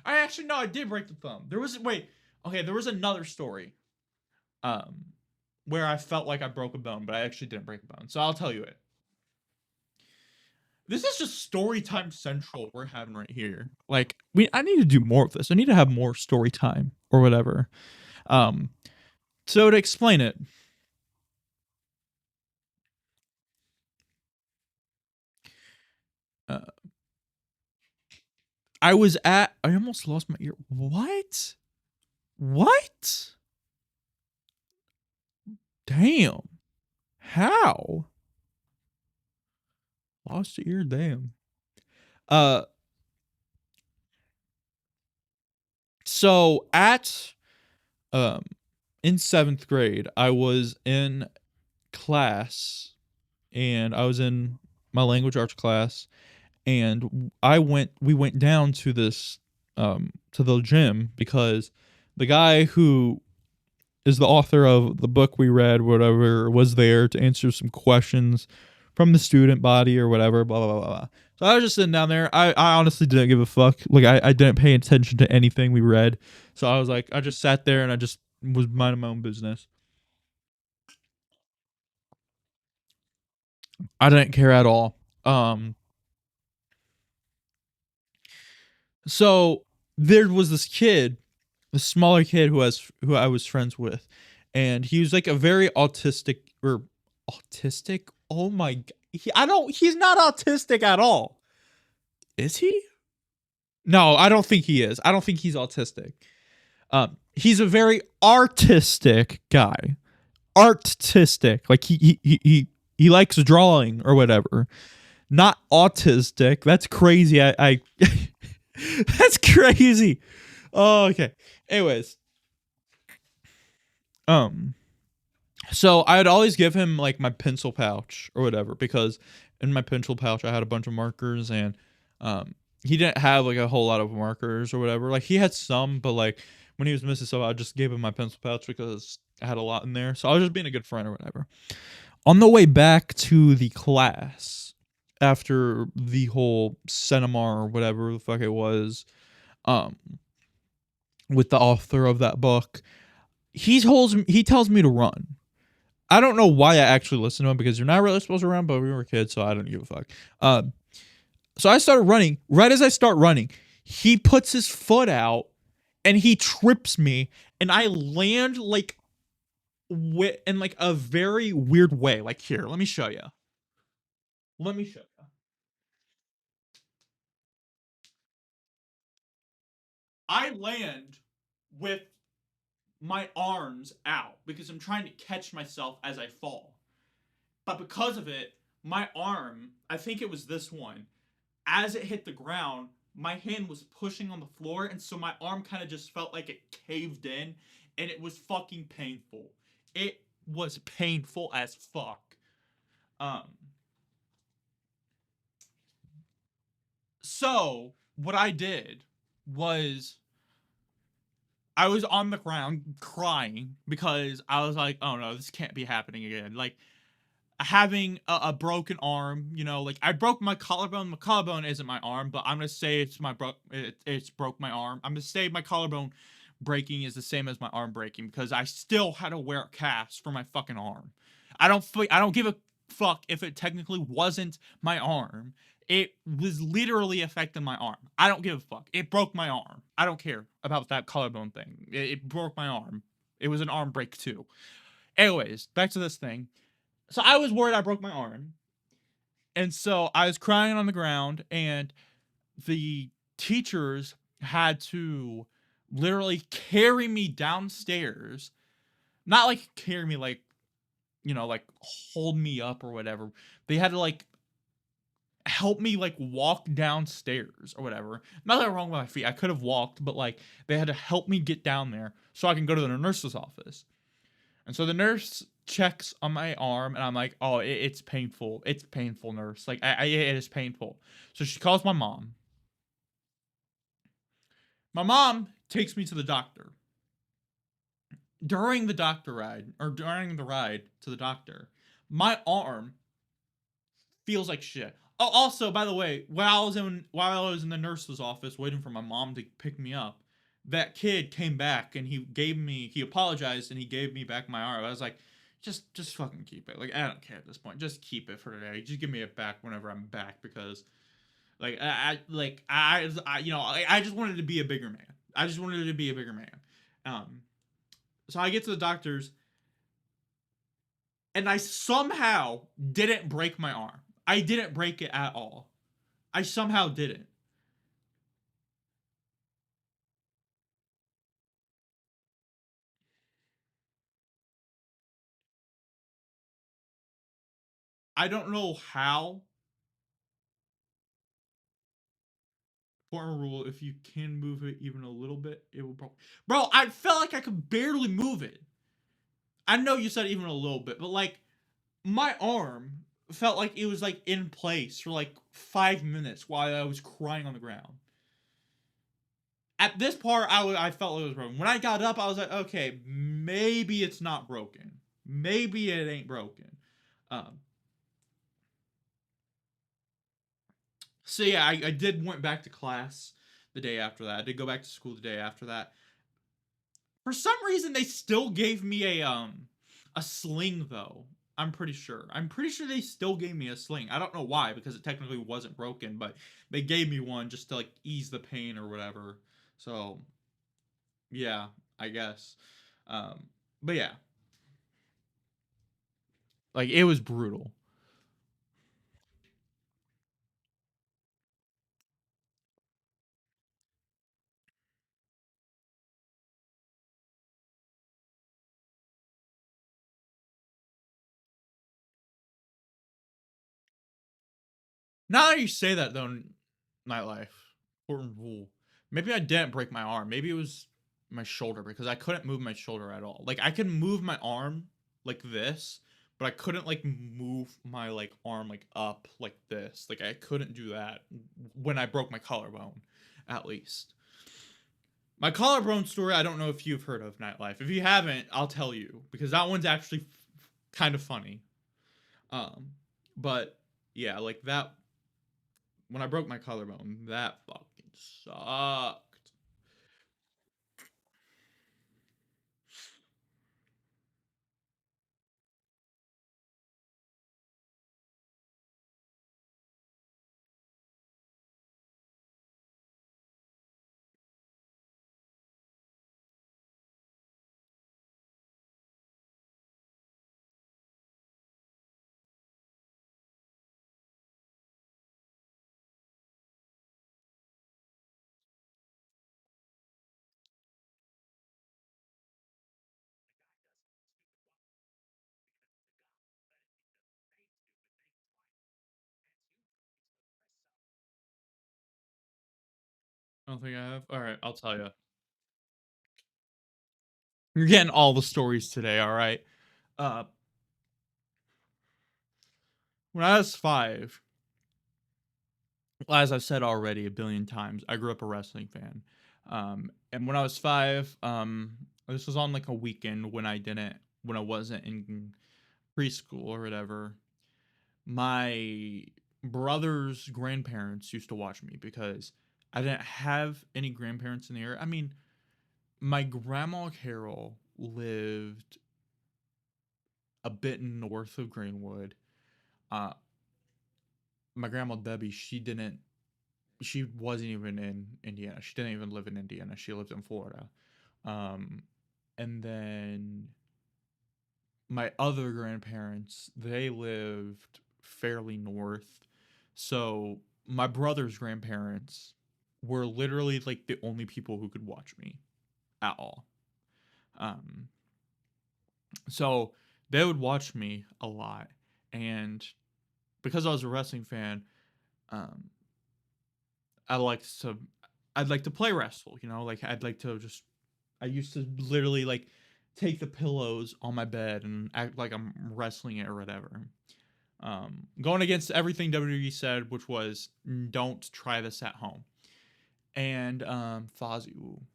I actually no, I did break the thumb. There was wait, okay, there was another story, um, where I felt like I broke a bone, but I actually didn't break a bone. So I'll tell you it. This is just story time central we're having right here. Like I need to do more of this. I need to have more story time or whatever. Um, so to explain it, uh, I almost lost my ear. What? What? Damn. How? Lost your ear, damn. Uh so at um in 7th grade, I was in class and I was in my language arts class and we went down to this to the gym because the guy who is the author of the book we read, whatever, was there to answer some questions from the student body or whatever, blah, blah, blah, blah. So I was just sitting down there. I honestly didn't give a fuck. Like, I didn't pay attention to anything we read. So I was like, I just sat there and I just was minding my own business. I didn't care at all. So there was this kid, a smaller kid who I was friends with, and he was like a very autistic. Oh my god, he's not autistic at all. Is he? No, I don't think he is. I don't think he's autistic. He's a very artistic guy. Artistic, like he likes drawing or whatever. Not autistic. That's crazy. I that's crazy. Oh, okay. Anyways, um, so I'd always give him like my pencil pouch or whatever because in my pencil pouch I had a bunch of markers and he didn't have like a whole lot of markers or whatever. Like he had some, but like when he was missing some, I just gave him my pencil pouch because I had a lot in there. So I was just being a good friend or whatever. On the way back to the class after the whole cinema or whatever the fuck it was, um, with the author of that book, he tells me to run. I don't know why I actually listened to him because you're not really supposed to run, but we were kids, so I don't give a fuck. So I started running. Right as I start running, he puts his foot out and he trips me, and I land like in like a very weird way. Like here, let me show you. Let me show you. I land with my arms out because I'm trying to catch myself as I fall. But because of it, my arm, I think it was this one, as it hit the ground, my hand was pushing on the floor, and so my arm kind of just felt like it caved in, and it was fucking painful. It was painful as fuck. Um, so what I did was I was on the ground crying because I was like, oh no, this can't be happening again. Like having a broken arm, you know, like I broke my collarbone. My collarbone isn't my arm, but I'm gonna say it's broke my arm. I'm gonna say my collarbone breaking is the same as my arm breaking because I still had to wear a cast for my fucking arm. I don't give a fuck if it technically wasn't my arm. It was literally affecting my arm. I don't give a fuck. It broke my arm. I don't care about that collarbone thing. It broke my arm. It was an arm break too. Anyways, back to this thing. So I was worried I broke my arm. And so I was crying on the ground, and the teachers had to literally carry me downstairs. Not like carry me like, like hold me up or whatever. They had to like help me like walk downstairs or whatever. Nothing wrong with my feet. I could have walked, but like they had to help me get down there so I can go to the nurse's office. And so the nurse checks on my arm, and I'm like, "Oh, it's painful. It's painful, nurse. Like, it is painful." So she calls my mom. My mom takes me to the doctor. During the doctor ride, or during the ride to the doctor, my arm feels like shit. Oh, also, by the way, while I was in the nurse's office waiting for my mom to pick me up, that kid came back and he apologized and he gave me back my arm. I was like, just fucking keep it. Like, I don't care at this point. Just keep it for today. Just give me it back whenever I'm back, because like I just wanted to be a bigger man. I just wanted to be a bigger man. Um, so I get to the doctor's, and I somehow didn't break my arm. I didn't break it at all. I somehow didn't. I don't know how. Important rule: if you can move it even a little bit, it will probably. Bro, I felt like I could barely move it. I know you said even a little bit, but like my arm felt like it was like in place for like 5 minutes while I was crying on the ground. At this part, I felt it was broken. When I got up, I was like, okay, maybe it's not broken. Maybe it ain't broken. Um, so yeah, I did went back to class the day after that. I did go back to school the day after that. For some reason, they still gave me a sling though. I'm pretty sure. I'm pretty sure they still gave me a sling. I don't know why, because it technically wasn't broken, but they gave me one just to like ease the pain or whatever. So yeah, I guess. Um, but yeah, like it was brutal. Now that you say that though, nightlife, important rule. Maybe I didn't break my arm. Maybe it was my shoulder, because I couldn't move my shoulder at all. Like I could move my arm like this, but I couldn't like move my like arm like up like this. Like I couldn't do that when I broke my collarbone, at least. My collarbone story, I don't know if you've heard of, nightlife. If you haven't, I'll tell you, because that one's actually kind of funny. Um, but yeah, like that, when I broke my collarbone, that fucking sucked. I don't think I have. All right, I'll tell you. You're getting all the stories today. All right. Uh, when I was 5, as I've said already a billion times, I grew up a wrestling fan. And when I was 5, this was on like a weekend when I wasn't in preschool or whatever. My brother's grandparents used to watch me because I didn't have any grandparents in the area. I mean, my grandma Carol lived a bit north of Greenwood. Uh, my grandma Debbie, she wasn't even in Indiana. She didn't even live in Indiana. She lived in Florida. Um, and then my other grandparents, they lived fairly north. So my brother's grandparents were literally like the only people who could watch me at all. Um, so they would watch me a lot, and because I was a wrestling fan, um, I liked to I'd like to play wrestle, like I'd like to just I used to literally like take the pillows on my bed and act like I'm wrestling it or whatever. Going against everything WWE said, which was don't try this at home. And Fozzy,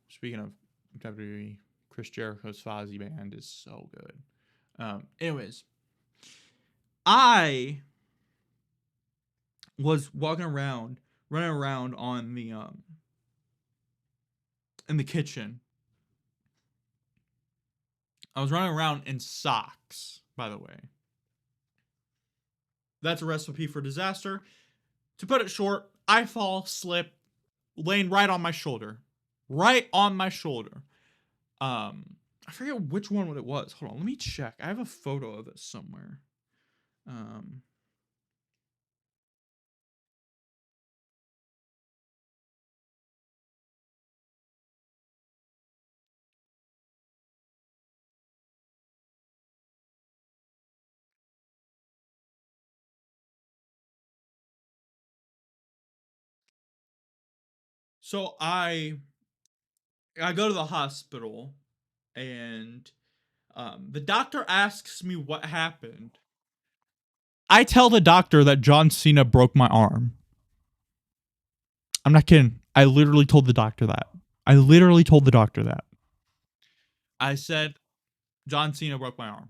speaking of WWE, Chris Jericho's Fozzy band is so good. Anyways, I was running around on the in the kitchen. I was running around in socks, by the way. That's a recipe for disaster. To put it short, I fall, slip, laying right on my shoulder. Right on my shoulder. I forget which one it was. Hold on, let me check. I have a photo of it somewhere. So I go to the hospital, and the doctor asks me what happened. I tell the doctor that John Cena broke my arm. I'm not kidding. I literally told the doctor that. I said John Cena broke my arm.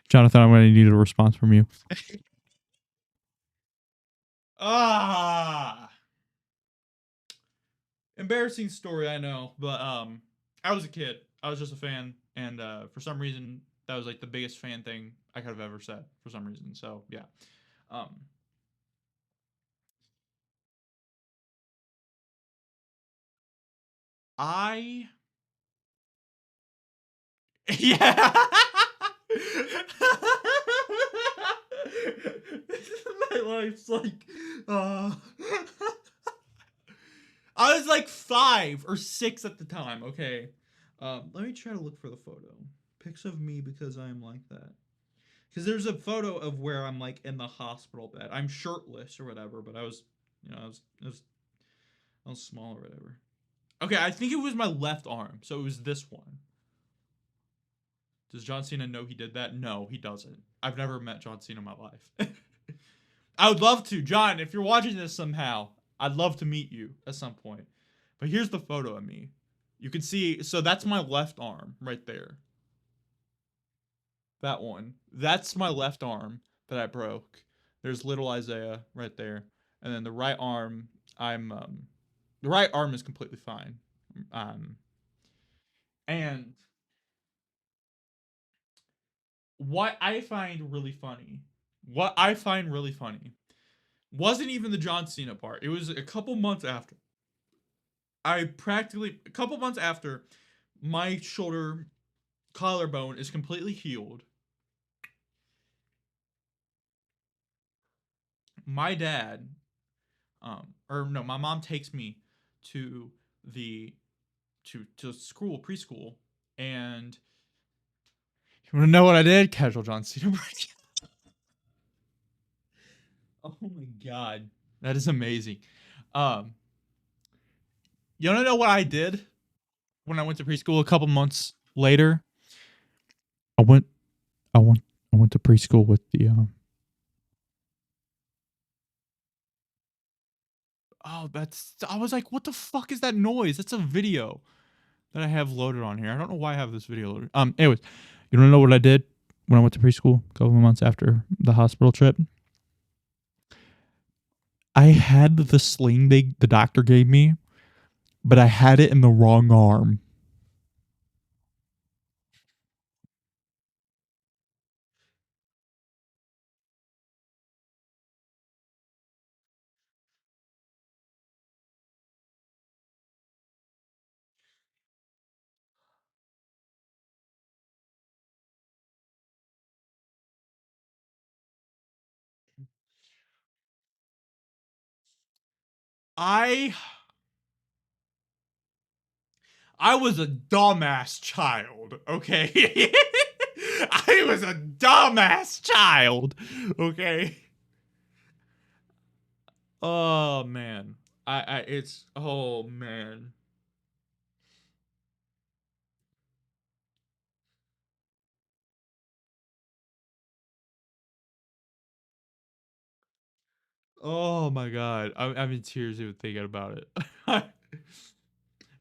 Jonathan, I'm going to need a response from you. Ah, embarrassing story, I know, but I was a kid. I was just a fan, and for some reason, that was like the biggest fan thing I could have ever said. For some reason, so yeah. Um, I yeah. My life's like, uh, I was like 5 or 6 at the time. Okay, let me try to look for the photo. Pics of me because I'm like that. Because there's a photo of where I'm like in the hospital bed. I'm shirtless or whatever, but I was, I was small or whatever. Okay, I think it was my left arm, so it was this one. Does John Cena know he did that? No, he doesn't. I've never met John Cena in my life. I would love to. John, if you're watching this somehow, I'd love to meet you at some point. But here's the photo of me. You can see, so that's my left arm right there. That one. That's my left arm that I broke. There's little Isaiah right there. And then the right arm, the right arm is completely fine. Um and what I find really funny wasn't even the John Cena part. It was a couple months after. A couple months after, my shoulder collarbone is completely healed. My dad, or no, my mom takes me to the to school, preschool, and you want to know what I did? Casual John Cena break. Oh my god, that is amazing. Um, you want to know what I did when I went to preschool a couple months later? I went, I went, I went to preschool with the Oh, that's. I was like, what the fuck is that noise? That's a video that I have loaded on here. I don't know why I have this video loaded. Anyways, you don't know what I did when I went to preschool a couple of months after the hospital trip? I had the sling the doctor gave me, but I had it in the wrong arm. I I was a dumbass child, okay? I was a dumbass child, okay? Oh man. It's oh man. Oh my god. I'm in tears even thinking about it.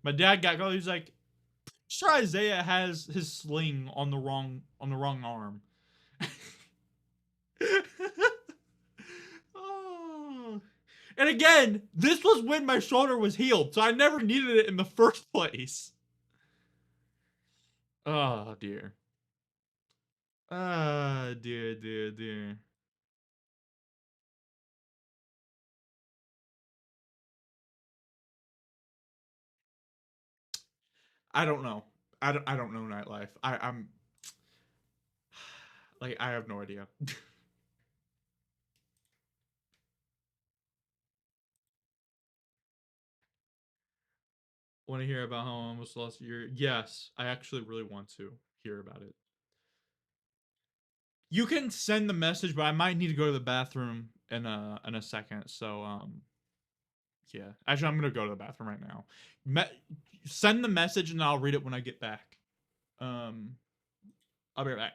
My dad got called. He's like, sure Isaiah has his sling on the wrong arm. Oh. And again, this was when my shoulder was healed, so I never needed it in the first place. Oh dear. Ah, dear, dear, dear. I don't know. I don't know nightlife. I'm like I have no idea. Want to hear about how I almost lost a year? Yes, I actually really want to hear about it. You can send the message, but I might need to go to the bathroom in a second. So yeah. Actually, I'm gonna go to the bathroom right now. Send the message and I'll read it when I get back. Um, I'll be right back.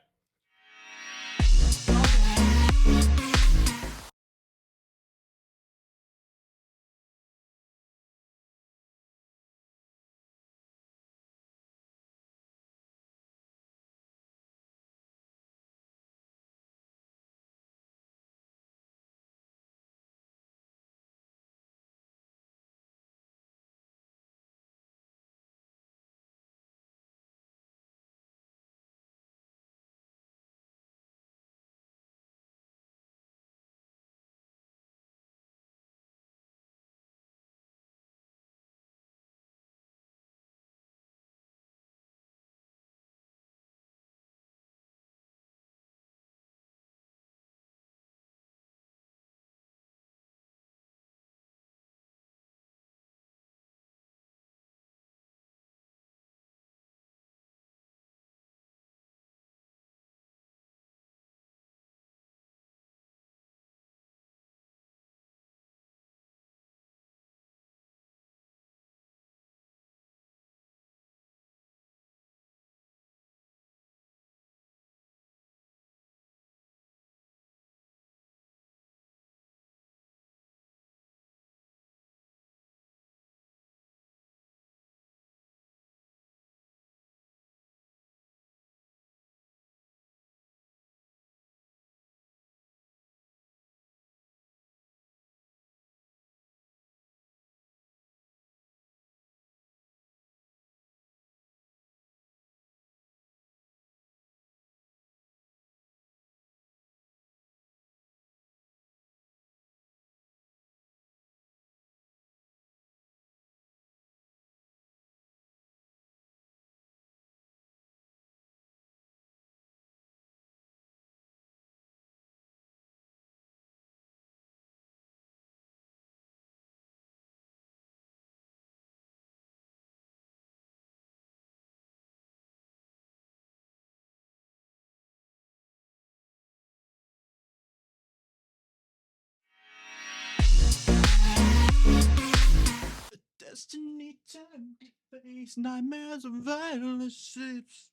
Destiny time to face nightmares of violent ships.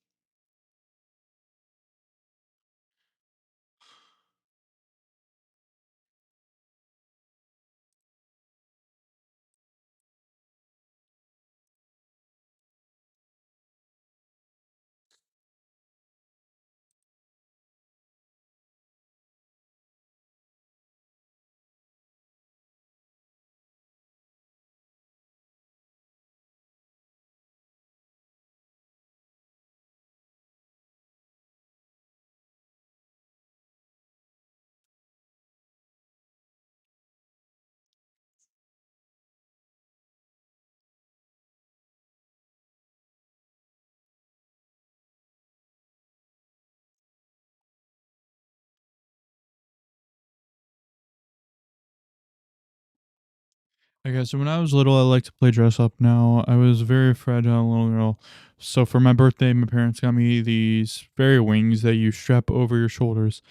Okay, so when I was little, I liked to play dress up. Now, I was a very fragile little girl. So for my birthday, my parents got me these fairy wings that you strap over your shoulders.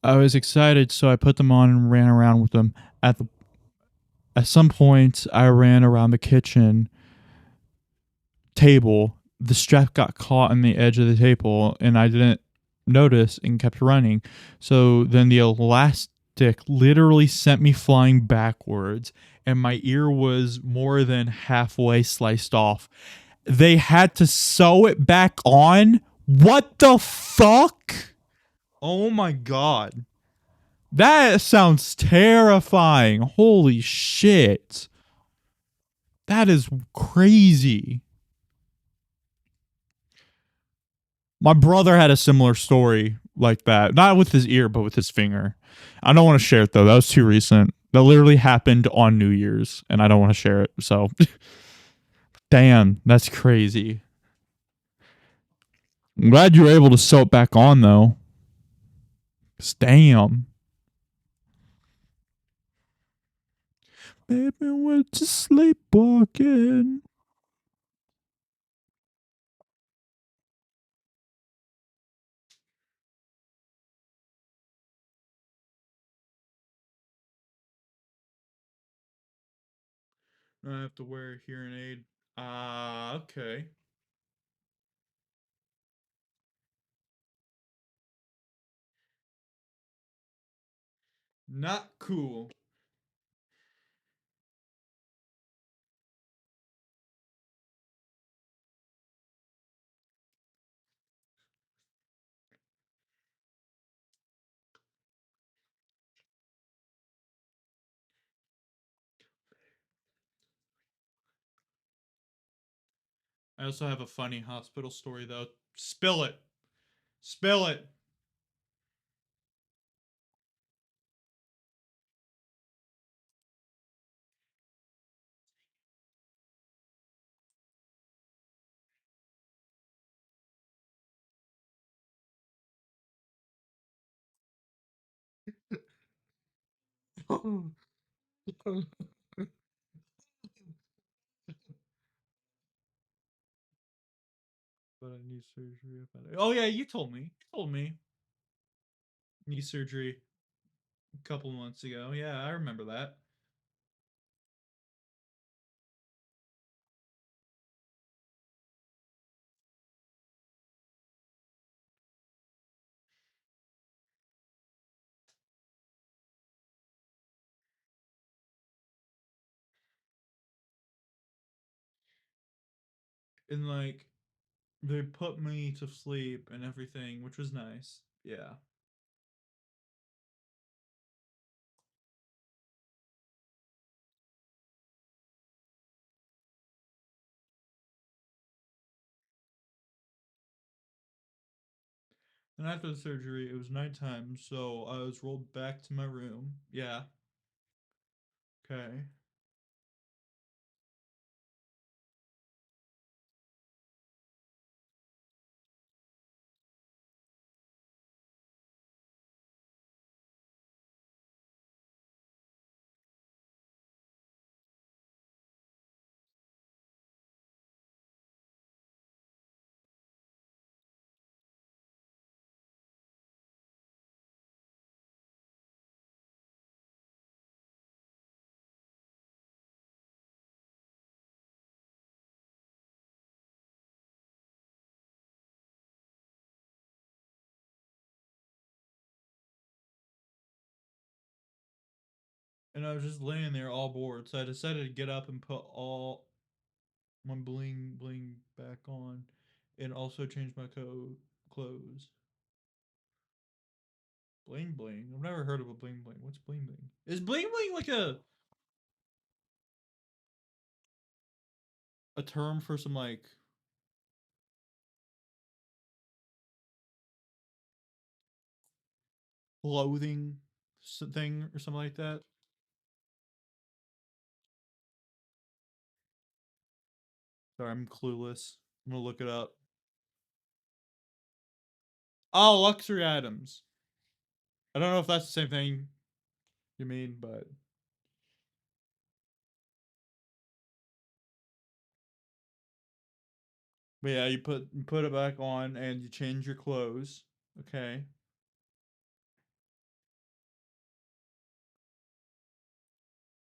I was excited, so I put them on and ran around with them. At some point, I ran around the kitchen table. The strap got caught on the edge of the table, and I didn't notice and kept running. So then the elastic literally sent me flying backwards, and my ear was more than halfway sliced off. They had to sew it back on. What the fuck? Oh my god. That sounds terrifying. Holy shit. That is crazy. My brother had a similar story like that. Not with his ear, but with his finger. I don't want to share it though. That was too recent. That literally happened on New Year's, and I don't want to share it. So, damn, that's crazy. I'm glad you were able to sew it back on though. Damn. Baby went to sleepwalking. I have to wear a hearing aid. Ah, okay. Not cool. I also have a funny hospital story though. Spill it. Spill it. But I need surgery. Oh yeah, you told me. You told me. Knee surgery a couple months ago. Yeah, I remember that. And like they put me to sleep and everything, which was nice. Yeah. And after the surgery, it was nighttime, so I was rolled back to my room. Yeah. Okay. And I was just laying there all bored, so I decided to get up and put all my bling bling back on, and also change my clothes. Bling bling. I've never heard of a bling bling. What's bling bling? Is bling bling like a term for some like clothing thing or something like that? Sorry, I'm clueless. I'm gonna look it up. Oh, luxury items. I don't know if that's the same thing you mean, but But yeah, you put it back on and you change your clothes. Okay.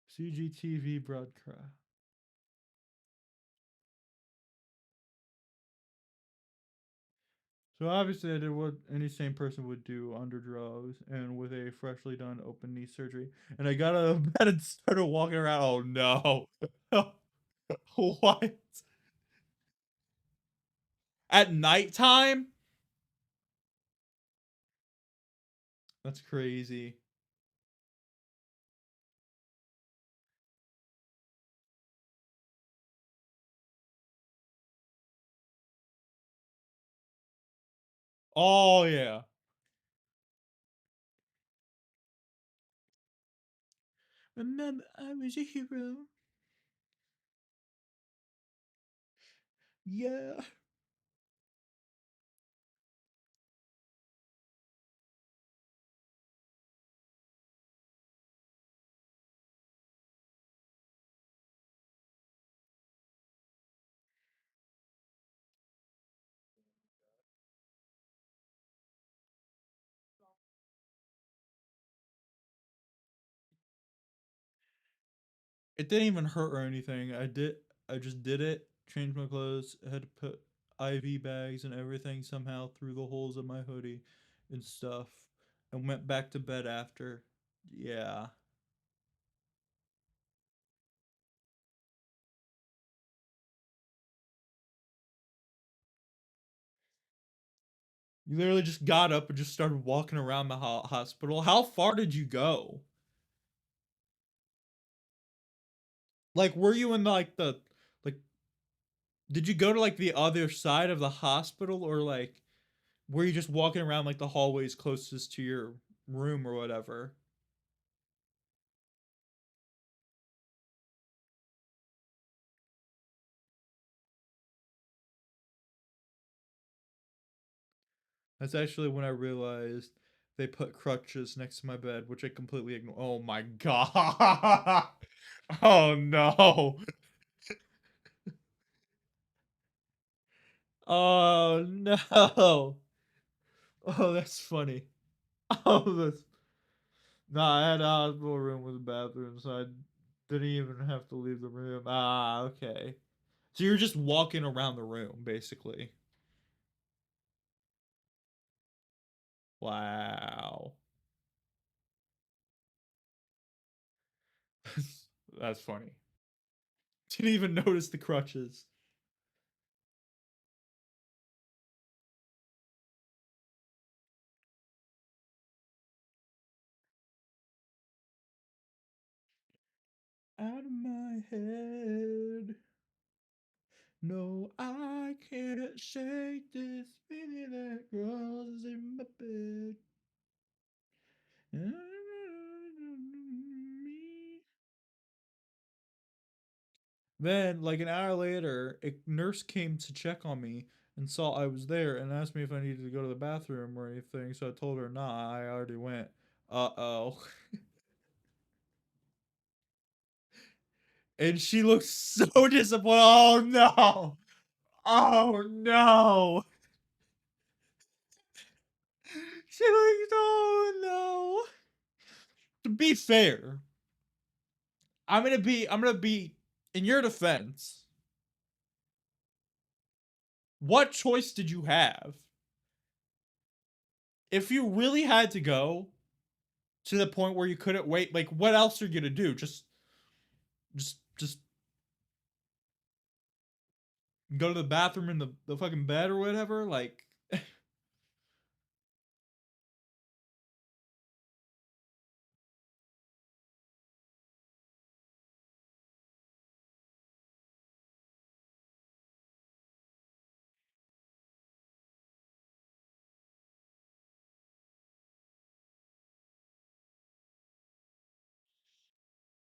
CGTV broadcast. So obviously, I did what any sane person would do under drugs and with a freshly done open knee surgery. And I got out of bed and started walking around. Oh no! What? At nighttime? That's crazy. Oh yeah. Remember, I was a hero. Yeah. It didn't even hurt or anything. I just did it, changed my clothes, I had to put IV bags and everything somehow through the holes of my hoodie and stuff, and went back to bed after. Yeah. You literally just got up and just started walking around the hospital. How far did you go? Like, were you in like like? Did you go to like the other side of the hospital, or like were you just walking around like the hallways closest to your room or whatever? That's actually when I realized they put crutches next to my bed, which I completely ignored. Oh my god! Oh no! Oh no! Oh, that's funny. Oh, that's nah. I had a hospital room with a bathroom, so I didn't even have to leave the room. Ah, okay. So you're just walking around the room, basically. Wow. That's funny. Didn't even notice the crutches. Out of my head. No, I can't shake this feeling that grows in my bed. Then, like an hour later, a nurse came to check on me and saw I was there and asked me if I needed to go to the bathroom or anything. So I told her, nah, I already went. Uh oh. And she looked so disappointed. Oh no. Oh no. She looked, oh no. To be fair, I'm gonna be in your defense. What choice did you have? If you really had to go to the point where you couldn't wait, like what else are you gonna do? Just go to the bathroom in the fucking bed or whatever? Like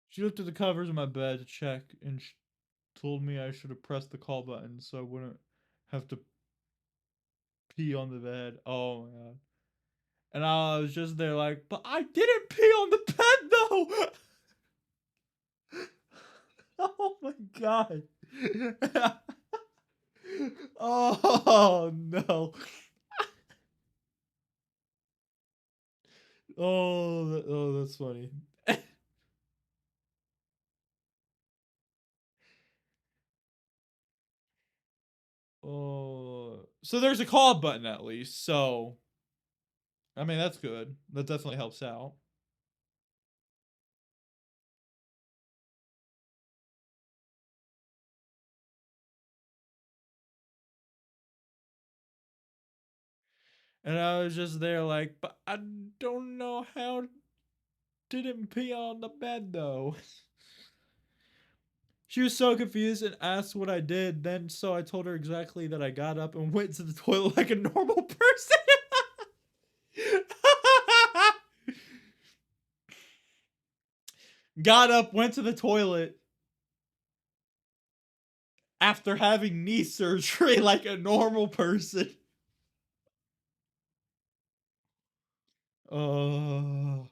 she looked at the covers of my bed to check and told me I should have pressed the call button so I wouldn't have to pee on the bed. Oh my god. And I was just there like, but I didn't pee on the bed though. Oh my god. Oh no. Oh, that's funny. Oh, so there's a call button at least. So I mean that's good. That definitely helps out. And I was just there like, but I don't know how didn't pee on the bed though. She was so confused and asked what I did. Then so I told her exactly that I got up and went to the toilet like a normal person. Got up, went to the toilet after having knee surgery like a normal person. Oh.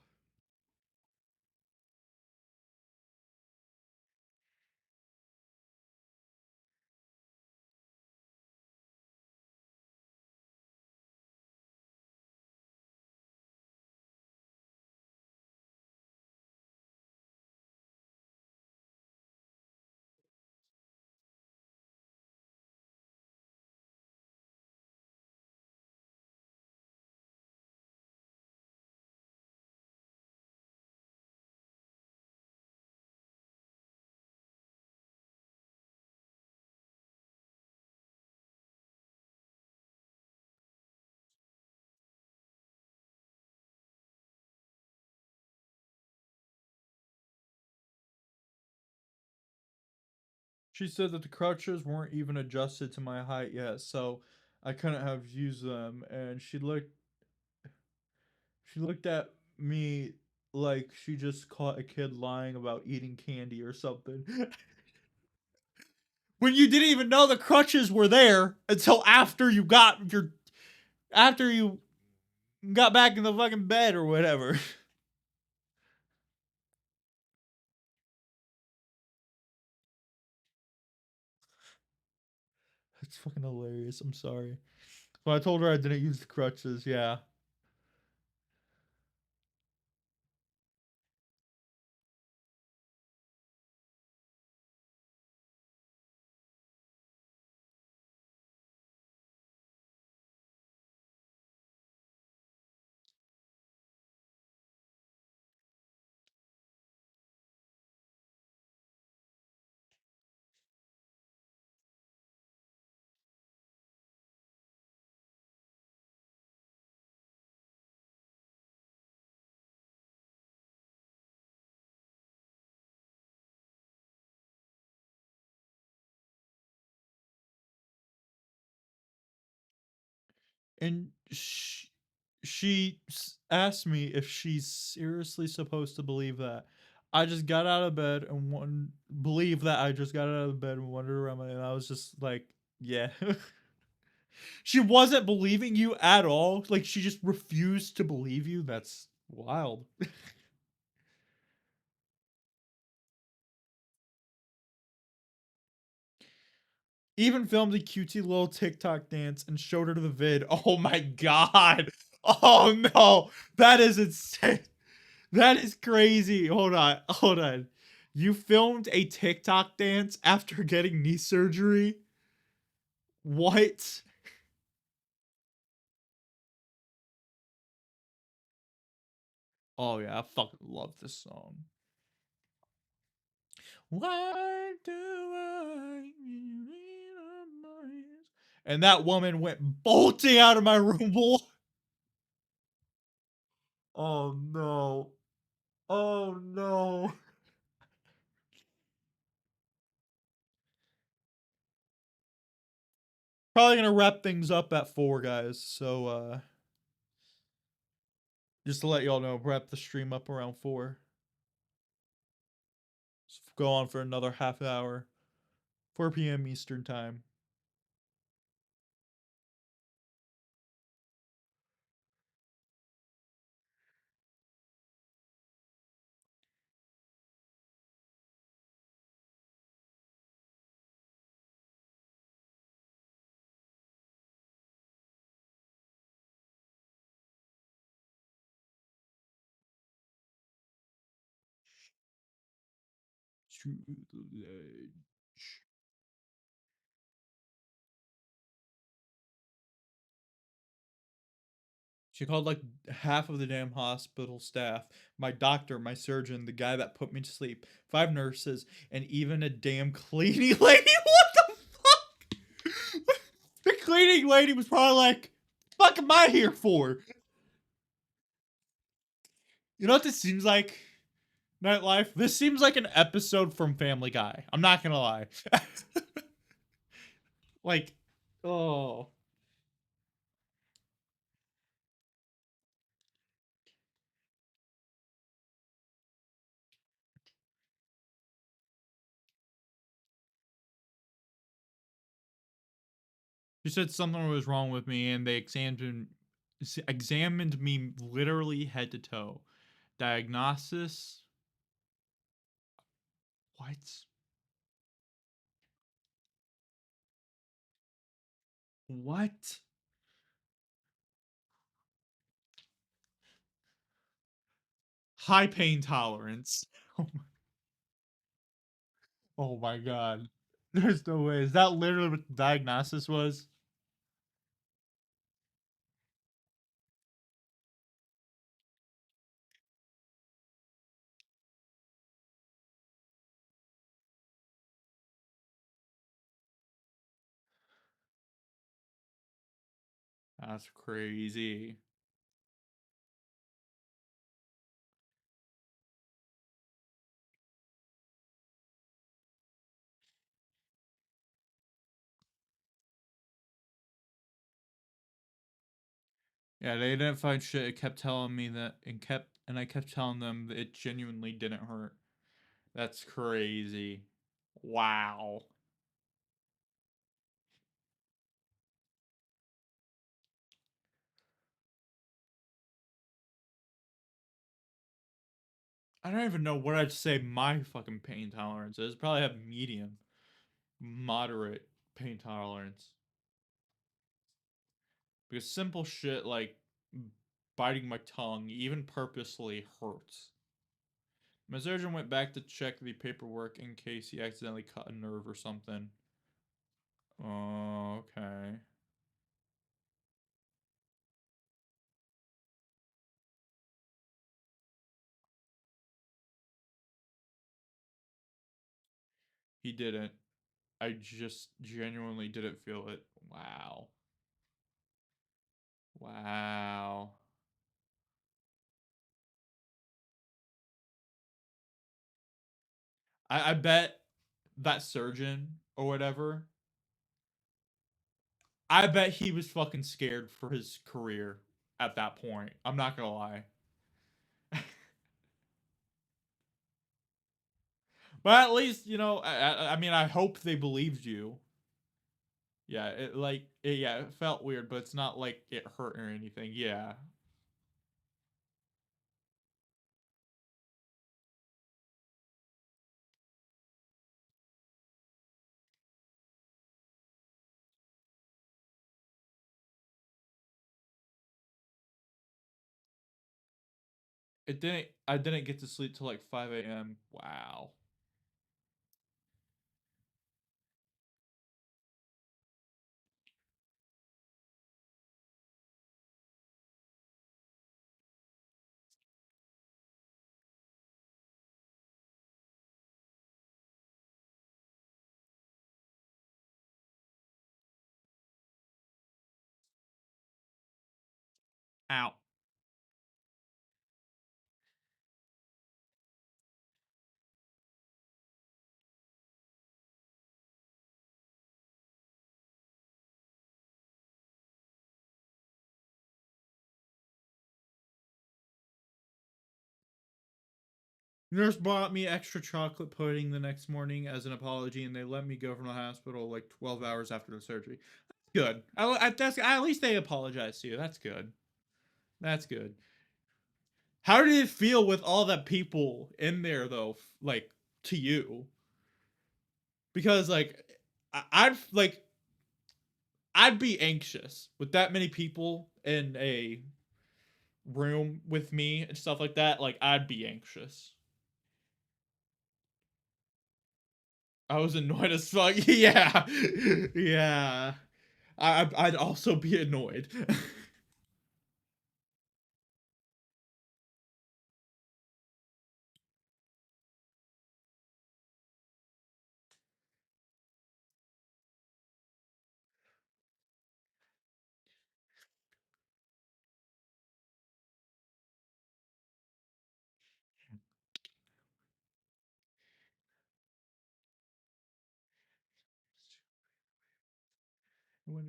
She said that the crutches weren't even adjusted to my height yet, so I couldn't have used them. And she looked at me like she just caught a kid lying about eating candy or something. When you didn't even know the crutches were there until after you got back in the fucking bed or whatever. It's fucking hilarious. I'm sorry. So I told her I didn't use the crutches. Yeah. And she asked me if she's seriously supposed to believe that. I just got out of bed and believe that I just got out of bed and wandered around and I was just like, yeah. She wasn't believing you at all. Like she just refused to believe you. That's wild. Even filmed a cutesy little TikTok dance and showed her the vid. Oh my god. Oh no. That is insane. That is crazy. Hold on. Hold on. You filmed a TikTok dance after getting knee surgery? What? Oh yeah, I fucking love this song. Why do I and that woman went bolting out of my room. Oh no. Oh no. Probably gonna wrap things up at 4, guys. So just to let y'all know, wrap the stream up around 4. So go on for another half hour. 4 p.m. Eastern time. to the ledge. She called like half of the damn hospital staff, my doctor, my surgeon, the guy that put me to sleep, 5 nurses, and even a damn cleaning lady. What the fuck? The cleaning lady was probably like, "Fuck am I here for?" You know what this seems like? Nightlife. This seems like an episode from Family Guy. I'm not gonna lie. Like, oh. She said something was wrong with me, and they examined me literally head to toe. Diagnosis. What? What? High pain tolerance. Oh my god. There's no way. Is that literally what the diagnosis was? That's crazy. Yeah, they didn't find shit. It kept telling me that and I kept telling them that it genuinely didn't hurt. That's crazy. Wow. I don't even know what I'd say my fucking pain tolerance is. Probably have medium, moderate pain tolerance. Because simple shit like biting my tongue, even purposely, hurts. My surgeon went back to check the paperwork in case he accidentally cut a nerve or something. Oh, okay. He didn't. I just genuinely didn't feel it. Wow. Wow. I bet that surgeon or whatever, I bet he was fucking scared for his career at that point. I'm not gonna lie. But at least, I mean, I hope they believed you. Yeah, yeah, it felt weird, but it's not like it hurt or anything. Yeah. I didn't get to sleep till like 5 a.m. Wow. Out. Nurse bought me extra chocolate pudding the next morning as an apology, and they let me go from the hospital like 12 hours after the surgery. That's good. At least they apologized to you. That's good. That's good. How did it feel with all that people in there though? Like to you, because like I'd be anxious with that many people in a room with me and stuff like that. Like I'd be anxious. I was annoyed as fuck. Yeah. Yeah. I'd also be annoyed. Mama,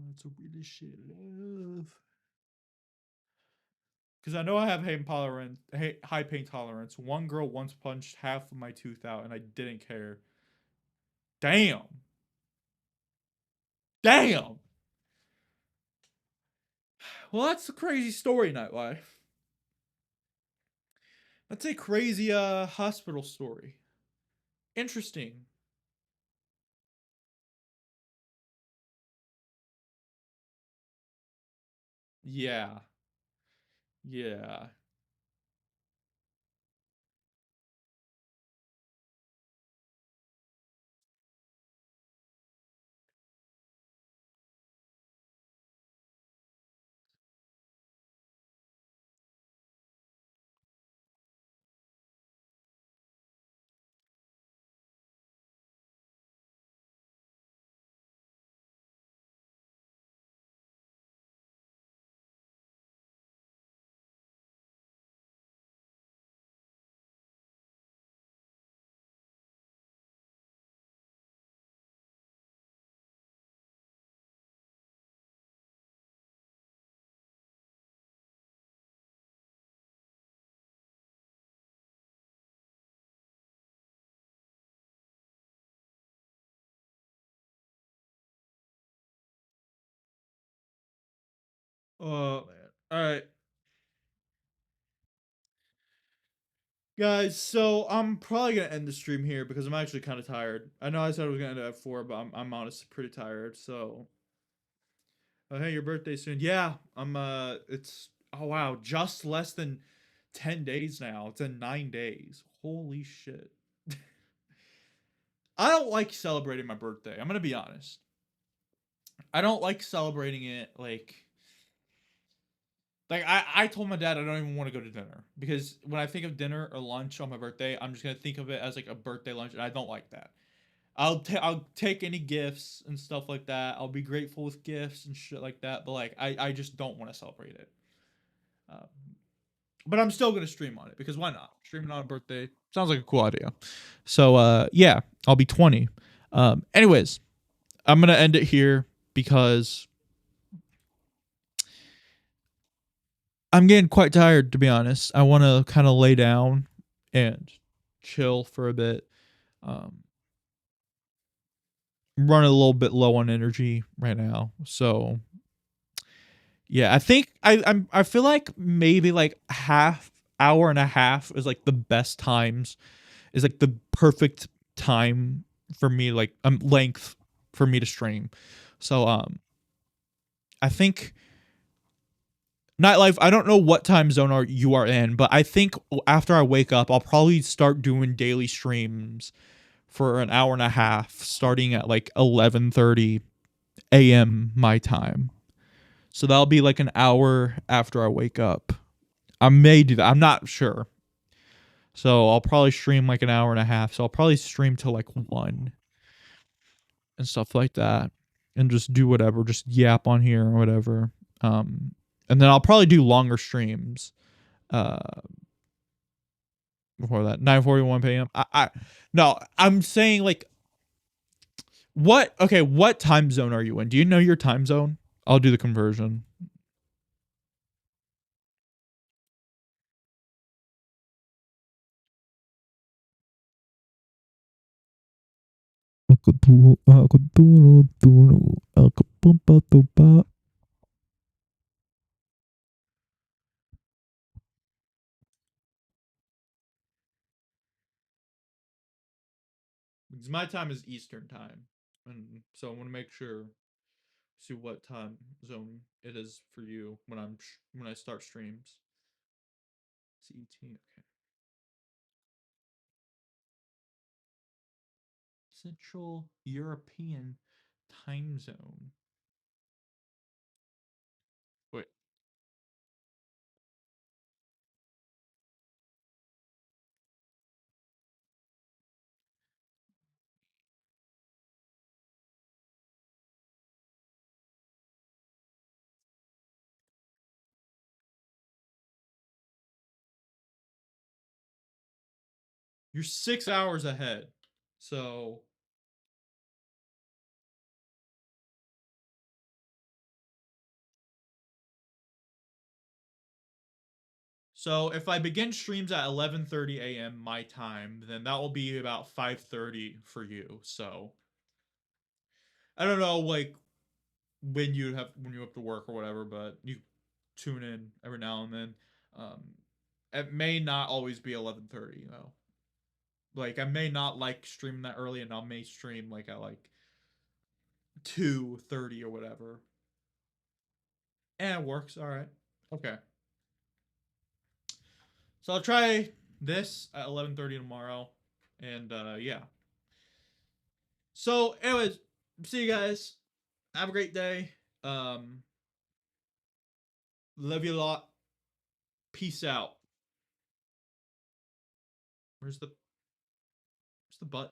that's a really shit love. Because I know I have high pain tolerance. One girl once punched half of my tooth out, and I didn't care. Damn. Damn. Well, that's a crazy story, Nightlife. That's a crazy hospital story. Interesting. Yeah. Yeah. Oh man. All right, guys. So I'm probably gonna end the stream here because I'm actually kind of tired. I know I said I was gonna end it at 4, but I'm honestly pretty tired. So, hey, your birthday soon? Yeah, I'm. It's oh wow, just less than 10 days now. It's in 9 days. Holy shit. I don't like celebrating my birthday. I'm gonna be honest. I don't like celebrating it like I told my dad I don't even want to go to dinner because when I think of dinner or lunch on my birthday, I'm just gonna think of it as like a birthday lunch, and I don't like that. I'll take any gifts and stuff like that. I'll be grateful with gifts and shit like that, but like I just don't want to celebrate it. Um, but I'm still gonna stream on it because why not? Streaming on a birthday sounds like a cool idea. So yeah, I'll be 20. Anyways, I'm gonna end it here because I'm getting quite tired, to be honest. I want to kind of lay down and chill for a bit. Um, I'm running a little bit low on energy right now, so yeah, I think I feel like maybe like half hour and a half is like the best times, is like the perfect time for me, like length for me to stream. So I think Nightlife, I don't know what time zone you are in, but I think after I wake up, I'll probably start doing daily streams for an hour and a half, starting at like 11:30 a.m. my time. So that'll be like an hour after I wake up. I may do that. I'm not sure. So I'll probably stream like an hour and a half. So I'll probably stream till like 1 and stuff like that, and just do whatever, just yap on here or whatever. Um, and then I'll probably do longer streams. Uh, Before that, 9:41 p.m. I no, I'm saying like what? Okay, what time zone are you in? Do you know your time zone? I'll do the conversion. Because my time is Eastern time, and so I want to make sure see what time zone it is for you when when I start streams. CET. Okay. Central European time zone. Wait. You're 6 hours ahead. So if I begin streams at 11:30 a.m. my time, then that will be about 5:30 for you. So I don't know like when you have to work or whatever, but you tune in every now and then. Um, it may not always be 11:30, you know. Like I may not like streaming that early, and I may stream like at like 2:30 or whatever. And it works. All right. Okay. So I'll try this at 11:30 tomorrow, and yeah. So, anyways, see you guys. Have a great day. Um, love you a lot. Peace out. Where's the button?